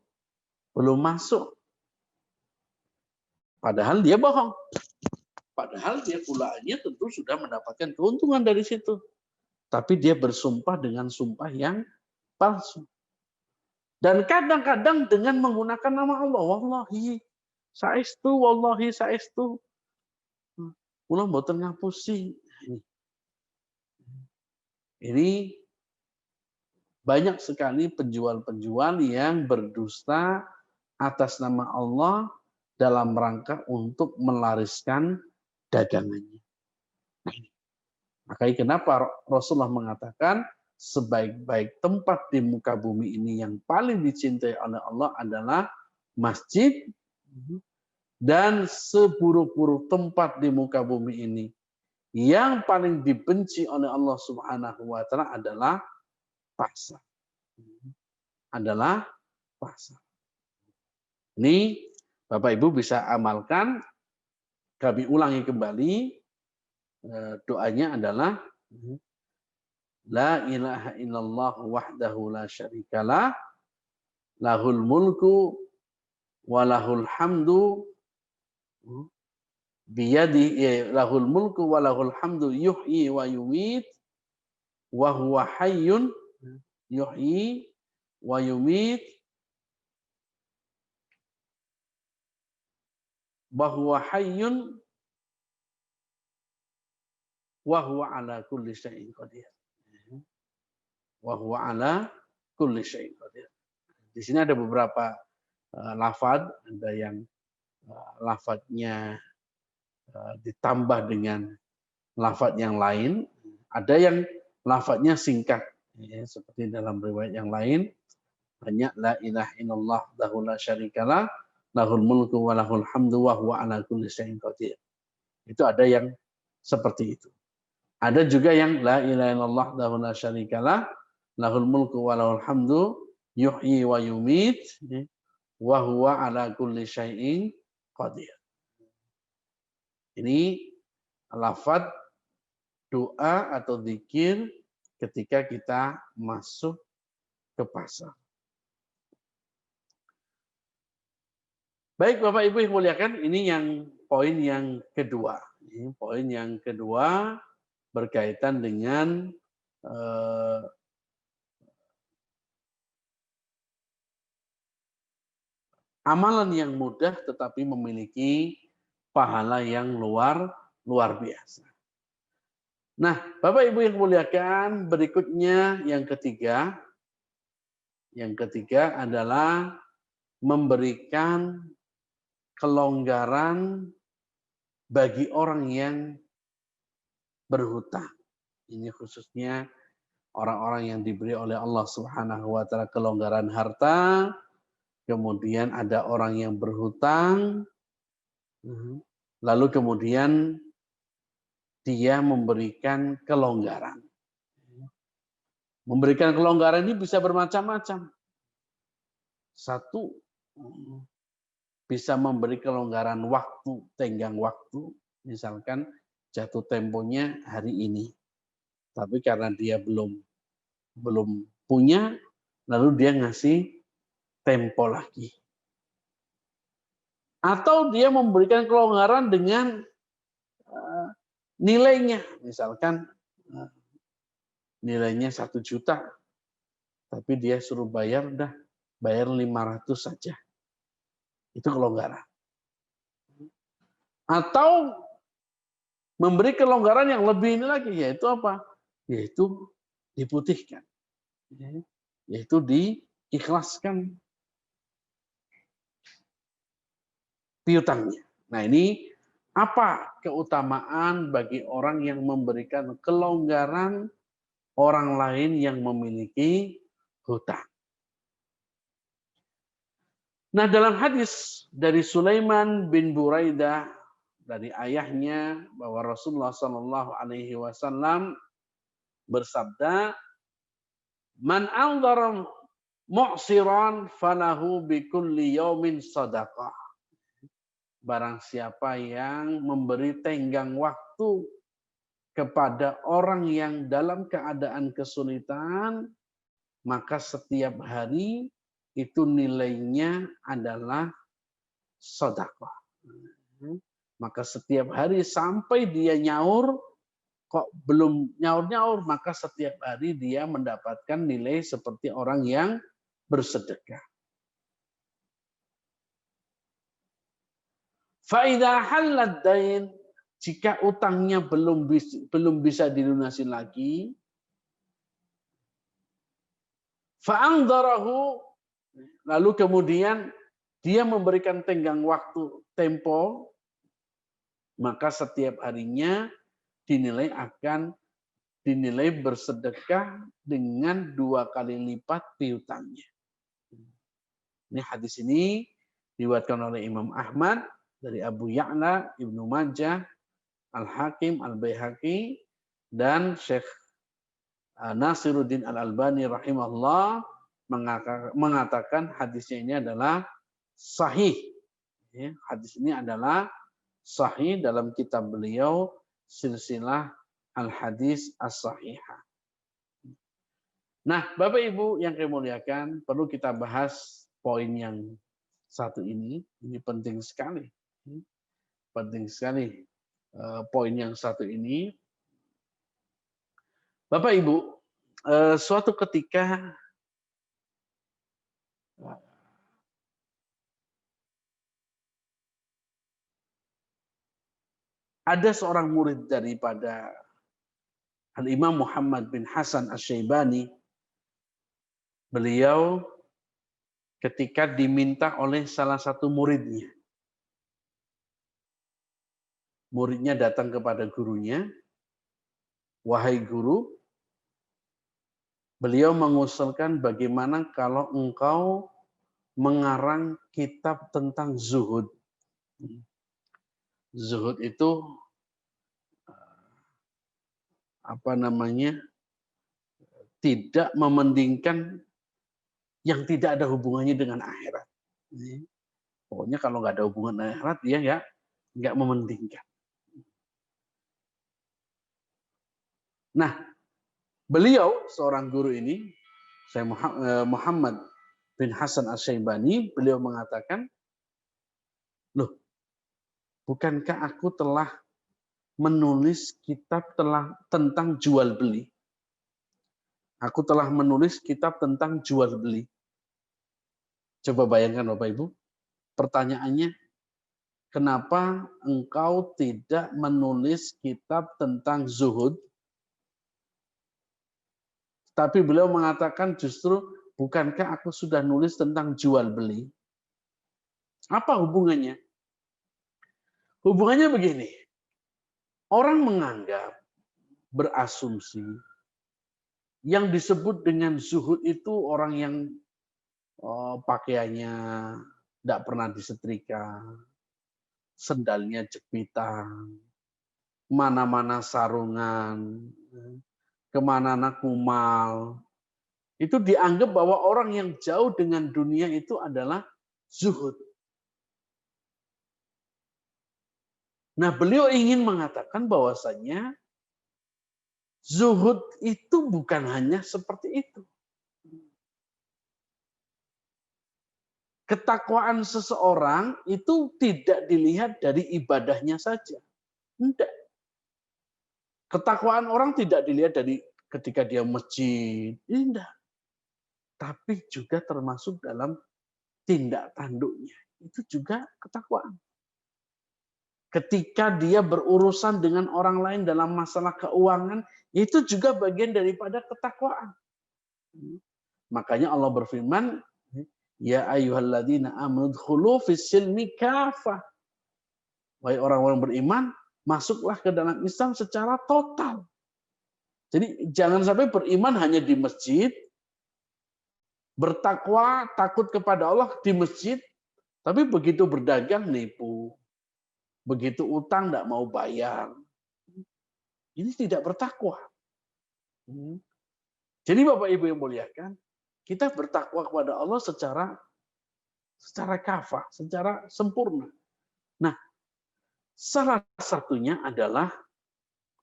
masuk. Padahal dia bohong. Padahal dia kulaannya tentu sudah mendapatkan keuntungan dari situ. Tapi dia bersumpah dengan sumpah yang palsu. Dan kadang-kadang dengan menggunakan nama Allah, wallahi saestu, wallahi saestu. Kula mboten ngapusi. Ini banyak sekali penjual-penjual yang berdusta atas nama Allah dalam rangka untuk melariskan dagangannya. Nah, ini. Makanya kenapa Rasulullah mengatakan sebaik-baik tempat di muka bumi ini yang paling dicintai oleh Allah adalah masjid, dan seburuk-buruk tempat di muka bumi ini yang paling dibenci oleh Allah Subhanahu wa taala adalah pasar. Adalah pasar. Ini Bapak Ibu bisa amalkan. Kami ulangi kembali. Doanya adalah La ilaha illallah wahdahu la syarikalah, lahul mulku wa lahul hamdu biyadi, lahul mulku wa lahul hamdu yuhyi wa yumit wa huwa hayyun yuhyi wa yumit wa huwa hayyun wa huwa ala kulli syai'in qadir. Wa huwa ala kulli syai'in qadir. Di sini ada beberapa lafaz, ada yang lafaznya ditambah dengan lafaz yang lain, ada yang lafaznya singkat, ya, seperti dalam riwayat yang lain banyak la ilaha illallah wahdahu la syarikalah, lahul mulku wa lahul hamdu wa huwa ala kulli syai'in qadir. Itu ada yang seperti itu. Ada juga yang la ilaha illallah wahdahu la syarikalah, lahul mulku wa lahul hamdu yuhyi wa yumit wa huwa ala kulli syai'in qadir. Ini lafaz doa atau zikir ketika kita masuk ke pasar. Baik Bapak Ibu yang muliakan, ini yang poin yang kedua. Ini poin yang kedua berkaitan dengan eh, amalan yang mudah tetapi memiliki pahala yang luar biasa. Nah, Bapak Ibu yang muliakan, berikutnya yang ketiga adalah memberikan kelonggaran bagi orang yang berhutang. Ini khususnya orang-orang yang diberi oleh Allah Subhanahu wa taala kelonggaran harta, kemudian ada orang yang berhutang, lalu kemudian dia memberikan kelonggaran. Memberikan kelonggaran ini bisa bermacam-macam. Satu, bisa memberi kelonggaran waktu, tenggang waktu. Misalkan jatuh temponya hari ini. Tapi karena dia belum punya, lalu dia ngasih tempo lagi. Atau dia memberikan kelonggaran dengan nilainya. Misalkan nilainya 1 juta, tapi dia suruh bayar 500 saja. Itu kelonggaran. Atau memberi kelonggaran yang lebih ini lagi, yaitu apa? Yaitu diputihkan. Yaitu diikhlaskan piutangnya. Nah, ini apa keutamaan bagi orang yang memberikan kelonggaran orang lain yang memiliki hutang? Nah, dalam hadis dari Sulaiman bin Buraidah dari ayahnya bahwa Rasulullah Shallallahu Alaihi Wasallam bersabda, "Man anzara mu'siran falahu bikulli yaumin sadaqah." Barang siapa yang memberi tenggang waktu kepada orang yang dalam keadaan kesulitan, maka setiap hari itu nilainya adalah sedekah. Maka setiap hari sampai dia nyaur, kok belum nyaur-nyaur, maka setiap hari dia mendapatkan nilai seperti orang yang bersedekah. Fa'idha halad dain, jika utangnya belum bisa dilunasi lagi, fa'angdarahu, lalu kemudian dia memberikan tenggang waktu, tempo, maka setiap harinya dinilai bersedekah dengan 2 kali lipat piutangnya. Ini hadis ini diriwayatkan oleh Imam Ahmad dari Abu Ya'la, Ibnu Majah, Al-Hakim, Al-Baihaqi, dan Syekh Nasiruddin Al-Albani rahimahullah mengatakan hadisnya ini adalah sahih. Hadis ini adalah sahih dalam kitab beliau Silsilah Al-Hadis As-Sahihah. Nah, Bapak Ibu yang kami muliakan, perlu kita bahas poin yang satu ini. Ini penting sekali. Penting sekali poin yang satu ini. Bapak Ibu, suatu ketika ada seorang murid daripada Al-Imam Muhammad bin Hasan Asy-Syaibani. Beliau ketika diminta oleh salah satu muridnya. Muridnya datang kepada gurunya, "Wahai guru, beliau mengusulkan bagaimana kalau engkau mengarang kitab tentang zuhud." Zuhud itu tidak mementingkan yang tidak ada hubungannya dengan akhirat. Pokoknya kalau nggak ada hubungan dengan akhirat, dia nggak mementingkan. Nah, beliau seorang guru ini, saya Muhammad bin Hasan Asy-Syaibani, beliau mengatakan, "Loh, bukankah aku telah menulis kitab tentang jual beli? Aku telah menulis kitab tentang jual beli. Coba bayangkan Bapak Ibu, pertanyaannya, kenapa engkau tidak menulis kitab tentang zuhud? Tapi beliau mengatakan justru, bukankah aku sudah nulis tentang jual beli? Apa hubungannya? Hubungannya begini, orang menganggap, berasumsi, yang disebut dengan zuhud itu orang yang pakaiannya tidak pernah disetrika, sendalnya jepitan, mana-mana sarungan, kemana-mana kumal. Itu dianggap bahwa orang yang jauh dengan dunia itu adalah zuhud. Nah, beliau ingin mengatakan bahwasanya zuhud itu bukan hanya seperti itu. Ketakwaan seseorang itu tidak dilihat dari ibadahnya saja. Tidak. Ketakwaan orang tidak dilihat dari ketika dia masjid. Tidak. Tapi juga termasuk dalam tindak tanduknya. Itu juga ketakwaan. Ketika dia berurusan dengan orang lain dalam masalah keuangan, itu juga bagian daripada ketakwaan. Makanya Allah berfirman, ya ayyuhalladzina amanu dkhulu fis-silmi kafah. Wahai orang-orang beriman, masuklah ke dalam Islam secara total. Jadi jangan sampai beriman hanya di masjid, bertakwa, takut kepada Allah di masjid, tapi begitu berdagang nipu. Begitu utang tidak mau bayar. Ini tidak bertakwa. Jadi Bapak Ibu yang muliakan, kita bertakwa kepada Allah secara kafah, secara sempurna. Nah, salah satunya adalah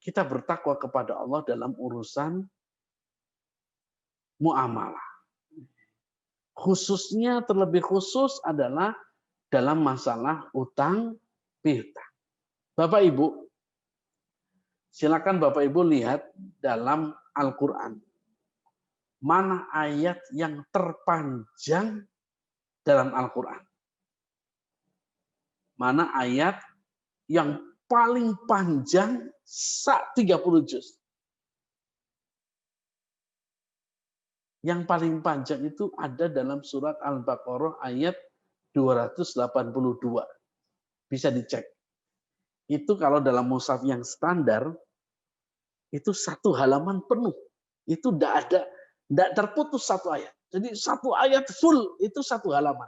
kita bertakwa kepada Allah dalam urusan muamalah. Khususnya terlebih khusus adalah dalam masalah utang piutang. Bapak Ibu, silakan Bapak Ibu lihat dalam Al-Quran. Mana ayat yang terpanjang dalam Al-Quran? Mana ayat yang paling panjang 30 juz? Yang paling panjang itu ada dalam surat Al-Baqarah ayat 282. Bisa dicek. Itu kalau dalam mushaf yang standar, itu 1 halaman penuh. Itu tidak terputus 1 ayat. Jadi 1 ayat full itu 1 halaman.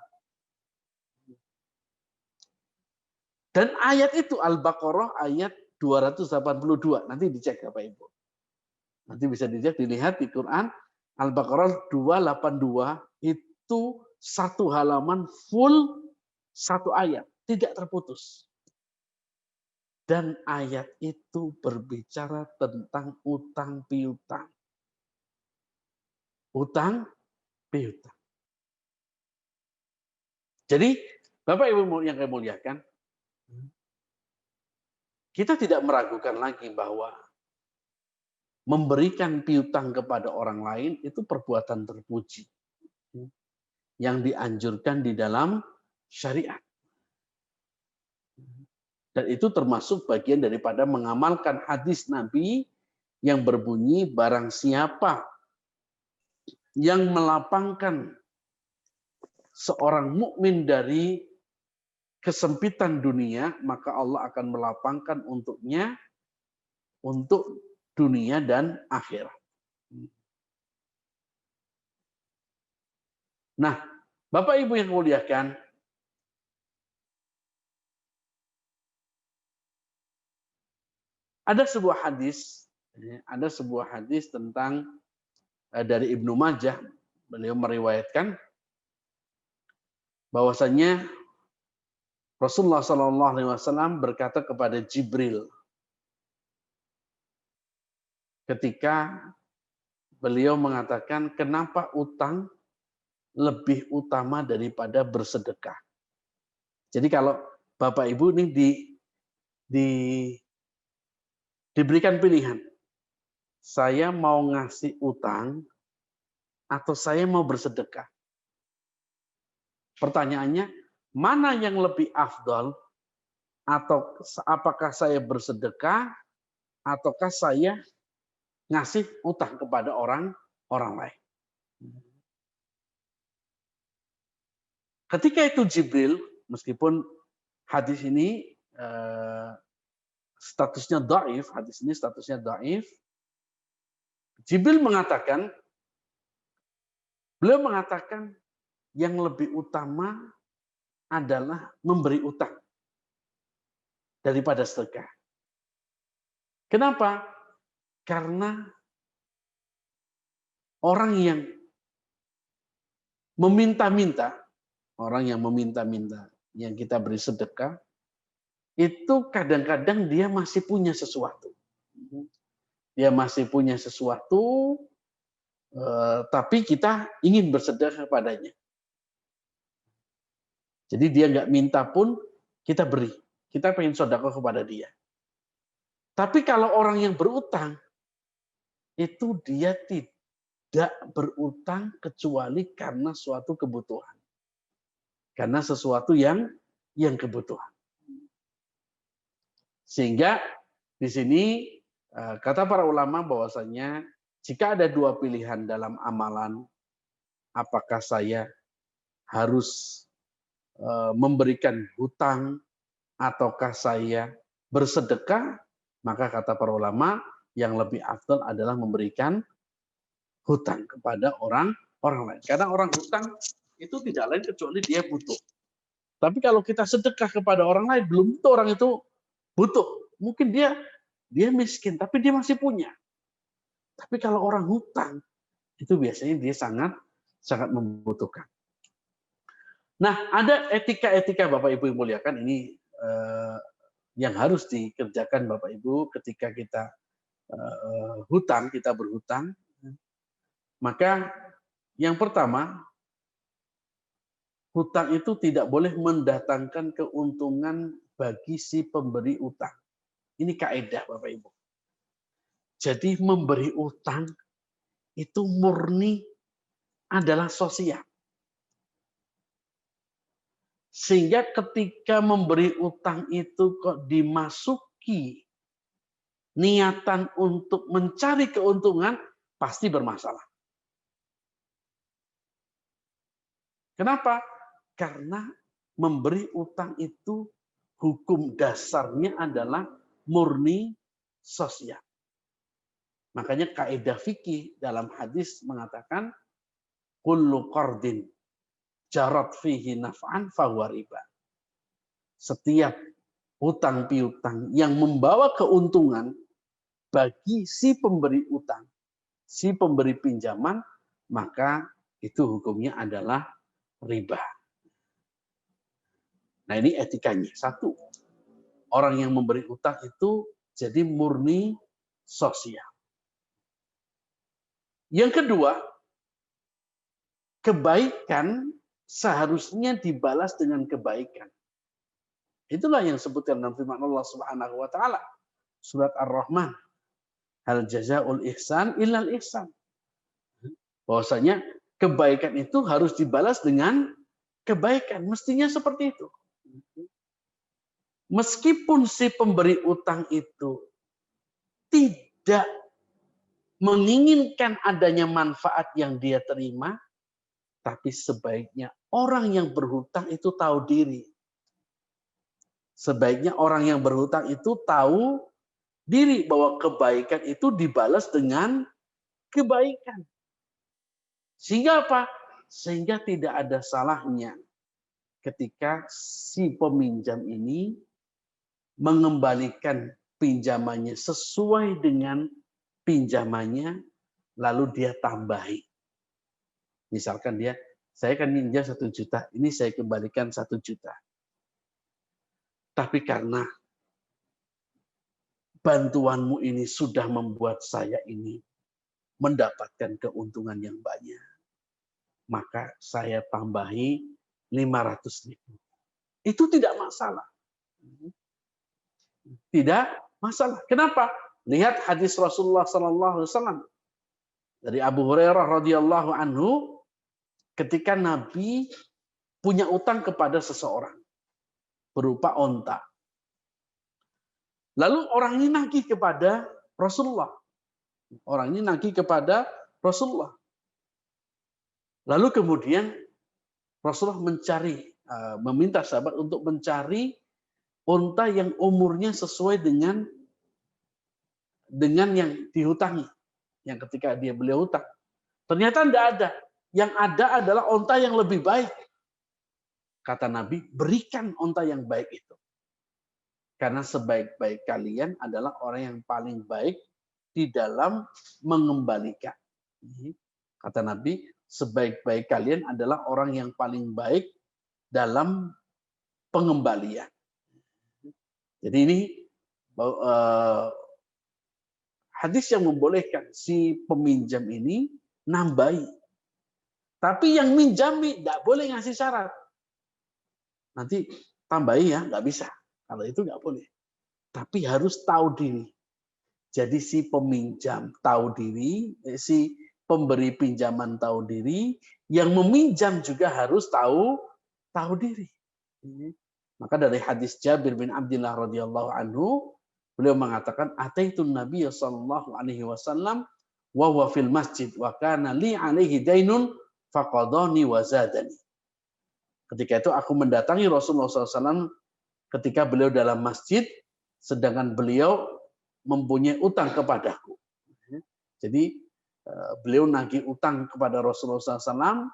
Dan ayat itu Al-Baqarah ayat 282. Nanti dicek Bapak Ibu. Nanti bisa dicek, dilihat di Quran. Al-Baqarah 282 itu 1 halaman full 1 ayat. Tidak terputus. Dan ayat itu berbicara tentang utang piutang. Utang piutang. Jadi, Bapak Ibu yang saya muliakan, kita tidak meragukan lagi bahwa memberikan piutang kepada orang lain itu perbuatan terpuji. Yang dianjurkan di dalam syariat. Dan itu termasuk bagian daripada mengamalkan hadis Nabi yang berbunyi, barang siapa yang melapangkan seorang mukmin dari kesempitan dunia, maka Allah akan melapangkan untuknya untuk dunia dan akhirat. Nah, Bapak Ibu yang muliakan, ada sebuah hadis tentang dari Ibnu Majah, beliau meriwayatkan bahwasanya Rasulullah SAW berkata kepada Jibril ketika beliau mengatakan, kenapa utang lebih utama daripada bersedekah? Jadi kalau Bapak Ibu ini diberikan pilihan, saya mau ngasih utang atau saya mau bersedekah? Pertanyaannya, mana yang lebih afdol? Atau apakah saya bersedekah ataukah saya ngasih utang kepada orang lain? Ketika itu Jibril, meskipun hadis ini statusnya dhaif, hadis ini statusnya dhaif, Jibril mengatakan, beliau mengatakan yang lebih utama adalah memberi utang daripada sedekah. Kenapa? Karena orang yang meminta-minta, yang kita beri sedekah, itu kadang-kadang dia masih punya sesuatu. Dia masih punya sesuatu, tapi kita ingin bersedekah kepadanya. Jadi dia nggak minta pun kita beri. Kita pengen sedekah kepada dia. Tapi kalau orang yang berutang, itu dia tidak berutang kecuali karena suatu kebutuhan. Karena sesuatu yang kebutuhan. Sehingga di sini kata para ulama bahwasanya jika ada dua pilihan dalam amalan, apakah saya harus memberikan hutang ataukah saya bersedekah, maka kata para ulama yang lebih afdal adalah memberikan hutang kepada orang lain. Karena orang hutang itu tidak lain kecuali dia butuh. Tapi kalau kita sedekah kepada orang lain, belum tentu orang itu butuh. Mungkin dia miskin, tapi dia masih punya. Tapi kalau orang hutang, itu biasanya dia sangat membutuhkan. Nah, ada etika-etika Bapak Ibu yang muliakan, ini yang harus dikerjakan Bapak Ibu ketika kita kita berhutang. Maka yang pertama, hutang itu tidak boleh mendatangkan keuntungan bagi si pemberi utang. Ini kaidah Bapak Ibu. Jadi memberi utang itu murni adalah sosial. Sehingga ketika memberi utang itu kok dimasuki niatan untuk mencari keuntungan, pasti bermasalah. Kenapa? Karena memberi utang itu hukum dasarnya adalah murni sosial. Makanya kaidah fikih dalam hadis mengatakan kullu qardin jarat fihi naf'an fahuwa riba. Setiap hutang piutang yang membawa keuntungan bagi si pemberi utang, si pemberi pinjaman, maka itu hukumnya adalah riba. Nah, ini etikanya. Satu, orang yang memberi utang itu jadi murni sosial. Yang kedua, kebaikan seharusnya dibalas dengan kebaikan. Itulah yang disebutkan dalam firman Allah Subhanahu wa taala. Surat Ar-Rahman. Hal jazaa'ul ihsan illal ihsan. Bahwasanya kebaikan itu harus dibalas dengan kebaikan. Mestinya seperti itu. Meskipun si pemberi utang itu tidak menginginkan adanya manfaat yang dia terima, tapi sebaiknya orang yang berhutang itu tahu diri. Sebaiknya orang yang berhutang itu tahu diri bahwa kebaikan itu dibalas dengan kebaikan. Sehingga apa? Sehingga tidak ada salahnya ketika si peminjam ini mengembalikan pinjamannya sesuai dengan pinjamannya, lalu dia tambahi. Misalkan saya kan pinjam 1 juta, ini saya kembalikan 1 juta. Tapi karena bantuanmu ini sudah membuat saya ini mendapatkan keuntungan yang banyak, maka saya tambahi 500.000. Itu tidak masalah. Tidak masalah. Kenapa? Lihat hadis Rasulullah SAW. Dari Abu Hurairah radhiyallahu anhu, ketika Nabi punya utang kepada seseorang berupa onta. Lalu orang ini nagih kepada Rasulullah. Orang ini nagih kepada Rasulullah. Lalu kemudian Rasulullah meminta sahabat untuk mencari onta yang umurnya sesuai dengan yang dihutangi, yang ketika beliau hutang. Ternyata tidak ada. Yang ada adalah onta yang lebih baik. Kata Nabi, berikan onta yang baik itu. Karena sebaik-baik kalian adalah orang yang paling baik di dalam mengembalikan. Kata Nabi, sebaik-baik kalian adalah orang yang paling baik dalam pengembalian. Jadi ini hadis yang membolehkan si peminjam ini nambahi. Tapi yang minjami tidak boleh ngasih syarat. Nanti tambahi ya, nggak bisa. Kalau itu nggak boleh. Tapi harus tahu diri. Jadi si peminjam tahu diri, si pemberi pinjaman tahu diri, yang meminjam juga harus tahu diri. Maka dari hadis Jabir bin Abdullah radhiyallahu anhu, beliau mengatakan, "Ataitun Nabiy sallallahu alaihi wasallam wa huwa fil masjid wa kana li alaihi dainun faqadani wa zadani." Ketika itu aku mendatangi Rasulullah SAW ketika beliau dalam masjid, sedangkan beliau mempunyai utang kepadaku. Jadi beliau nagih utang kepada Rasulullah SAW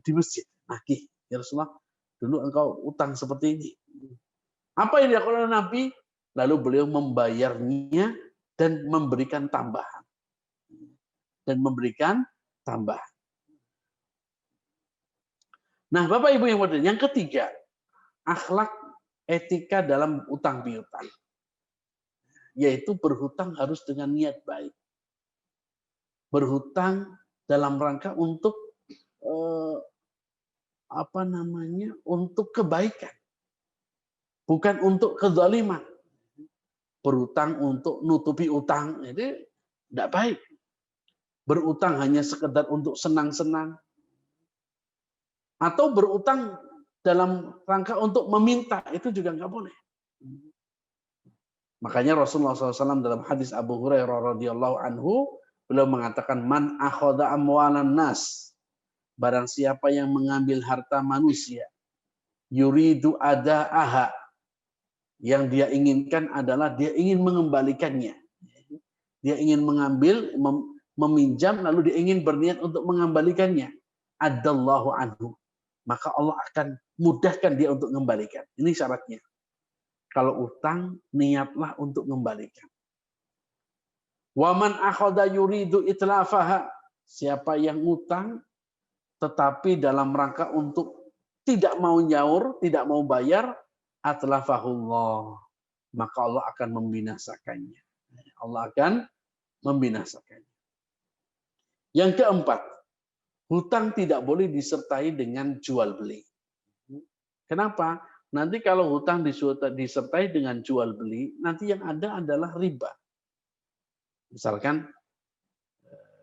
di masjid. Nagih, ya Rasulullah, dulu engkau utang seperti ini. Apa yang dilakukan oleh Nabi? Lalu beliau membayarnya dan memberikan tambahan. Nah, Bapak Ibu yang modern, yang ketiga, akhlak etika dalam utang piutang. Yaitu berhutang harus dengan niat baik. Berhutang dalam rangka untuk untuk kebaikan. Bukan untuk kezaliman. Berhutang untuk nutupi utang, itu tidak baik. Berutang hanya sekedar untuk senang-senang. Atau berutang dalam rangka untuk meminta, itu juga nggak boleh. Makanya Rasulullah SAW dalam hadis Abu Hurairah radhiyallahu anhu, beliau mengatakan, "Man akhadha amwalan nas." Barang siapa yang mengambil harta manusia, yuridu ada'aha, yang dia inginkan adalah dia ingin mengembalikannya. Dia ingin mengambil, meminjam, lalu dia ingin berniat untuk mengembalikannya. Adallahu anhu. Maka Allah akan mudahkan dia untuk mengembalikan. Ini syaratnya. Kalau utang, niatlah untuk mengembalikan. Waman akhadha yuridu itlafaha. Siapa yang utang, tetapi dalam rangka untuk tidak mau nyaur, tidak mau bayar, atlafahullah. Maka Allah akan membinasakannya. Allah akan membinasakannya. Yang keempat, hutang tidak boleh disertai dengan jual beli. Kenapa? Nanti kalau hutang disertai dengan jual beli, nanti yang ada adalah riba. Misalkan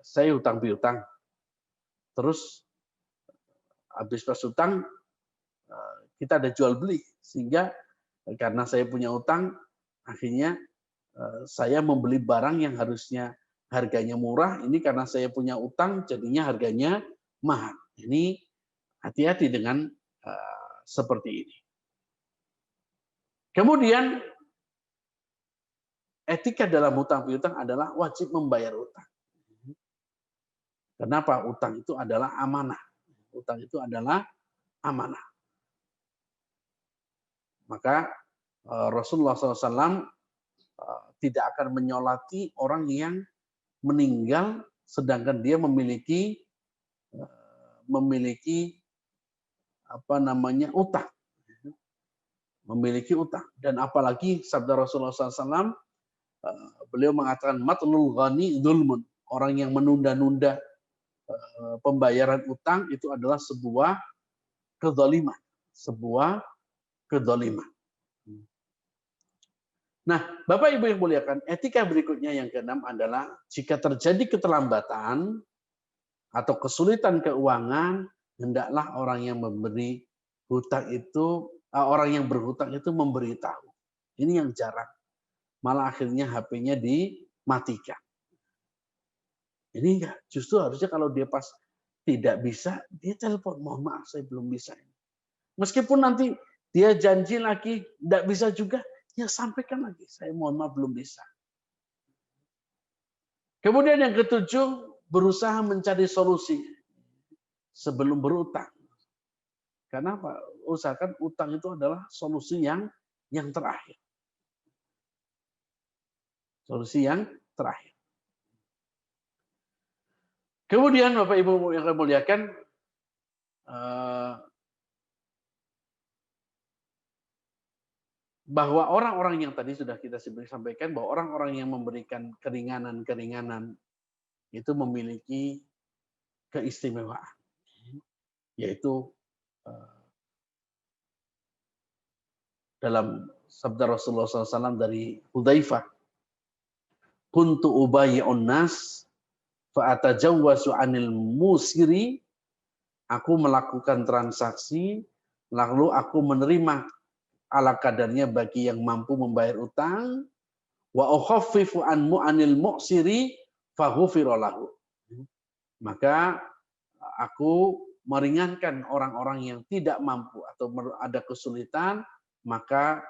saya hutang piutang, terus habis pas hutang kita ada jual beli, sehingga karena saya punya utang, akhirnya saya membeli barang yang harusnya harganya murah, ini karena saya punya utang jadinya harganya mahal. Ini hati-hati dengan seperti ini. Kemudian etika dalam hutang piutang adalah wajib membayar utang. Kenapa? Utang itu adalah amanah. Utang itu adalah amanah. Maka Rasulullah SAW tidak akan menyolati orang yang meninggal sedangkan dia memiliki utang. Memiliki utang. Dan apalagi sabda Rasulullah SAW, beliau mengatakan matlul ghani dzulmun. Orang yang menunda-nunda pembayaran utang itu adalah sebuah kezaliman. Nah, Bapak Ibu yang muliakan, etika berikutnya yang keenam adalah jika terjadi keterlambatan atau kesulitan keuangan, hendaklah orang yang memberi hutang itu, orang yang berhutang itu memberitahu. Ini yang jarang. Malah akhirnya HP-nya dimatikan. Ini enggak, justru harusnya kalau dia pas tidak bisa, dia telepon, mohon maaf saya belum bisa. Meskipun nanti dia janji lagi, tidak bisa juga, ya sampaikan lagi, saya mohon maaf belum bisa. Kemudian yang ketujuh, berusaha mencari solusi sebelum berutang. Karena apa? Usahakan utang itu adalah solusi yang terakhir. Solusi yang terakhir. Kemudian Bapak Ibu yang kami muliakan, bahwa orang-orang yang tadi sudah kita sampaikan, bahwa orang-orang yang memberikan keringanan-keringanan itu memiliki keistimewaan, yaitu dalam sabda Rasulullah SAW dari Hudzaifah, kuntu ubayyi'un nas fa'atajawwazu 'anil musiri, aku melakukan transaksi lalu aku menerima ala kadarnya bagi yang mampu membayar utang, wa ukhaffifu anil mu'siri faghufira lahu. Maka aku meringankan orang-orang yang tidak mampu atau ada kesulitan, maka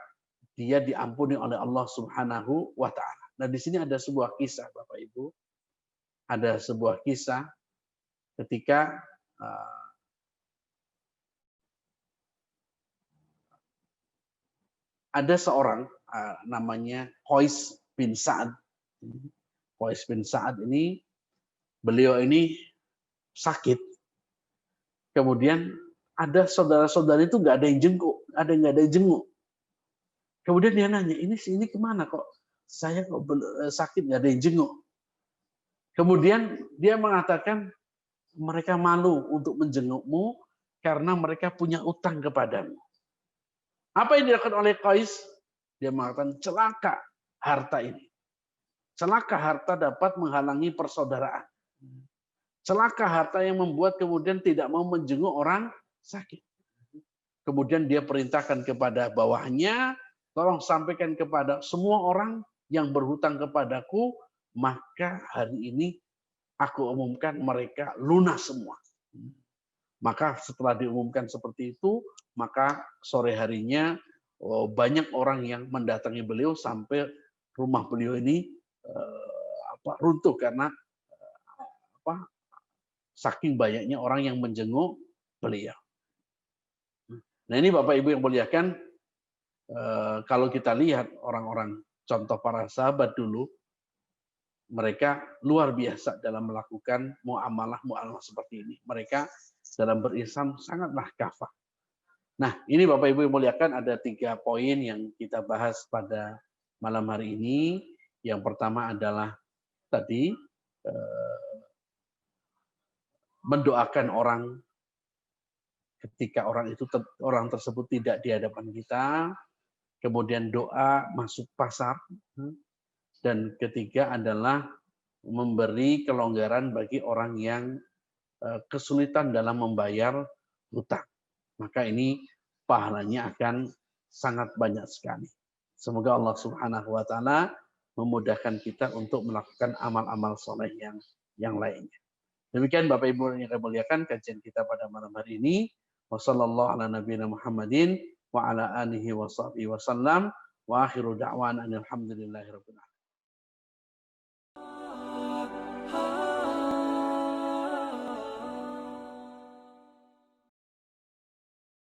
dia diampuni oleh Allah Subhanahu wa taala. Nah, di sini ada sebuah kisah Bapak Ibu. Ada sebuah kisah ketika ada seorang namanya Qais bin Sa'ad. Qais bin Sa'ad ini, beliau ini sakit. Kemudian ada saudara-saudara itu nggak ada yang jenguk, nggak ada yang jenguk. Kemudian dia nanya, ini kemana kok? Saya kok sakit nggak ada yang jenguk. Kemudian dia mengatakan mereka malu untuk menjengukmu karena mereka punya utang kepadamu. Apa yang dilakukan oleh Qais? Dia mengatakan celaka harta ini. Celaka harta dapat menghalangi persaudaraan. Celaka harta yang membuat kemudian tidak mau menjenguk orang sakit. Kemudian dia perintahkan kepada bawahnya, tolong sampaikan kepada semua orang yang berhutang kepadaku, maka hari ini aku umumkan mereka lunas semua. Maka setelah diumumkan seperti itu, maka sore harinya banyak orang yang mendatangi beliau sampai rumah beliau ini runtuh karena saking banyaknya orang yang menjenguk beliau. Nah, ini Bapak Ibu yang muliakan, kalau kita lihat orang-orang contoh para sahabat dulu, mereka luar biasa dalam melakukan muamalah seperti ini. Mereka dalam berislam sangatlah kafah. Nah, ini Bapak Ibu yang muliakan, ada 3 poin yang kita bahas pada malam hari ini. Yang pertama adalah tadi mendoakan orang ketika orang tersebut tidak di hadapan kita, kemudian doa masuk pasar, dan ketiga adalah memberi kelonggaran bagi orang yang kesulitan dalam membayar hutang. Maka ini pahalanya akan sangat banyak sekali. Semoga Allah Subhanahu wa taala memudahkan kita untuk melakukan amal-amal soleh yang lainnya. Demikian Bapak Ibu yang kami muliakan kajian kita pada malam hari ini. Wassallallahu ala nabiyina Muhammadin wa ala alihi wa sahbihi wasallam wa akhiru da'wana alhamdulillahi rabbil alamin.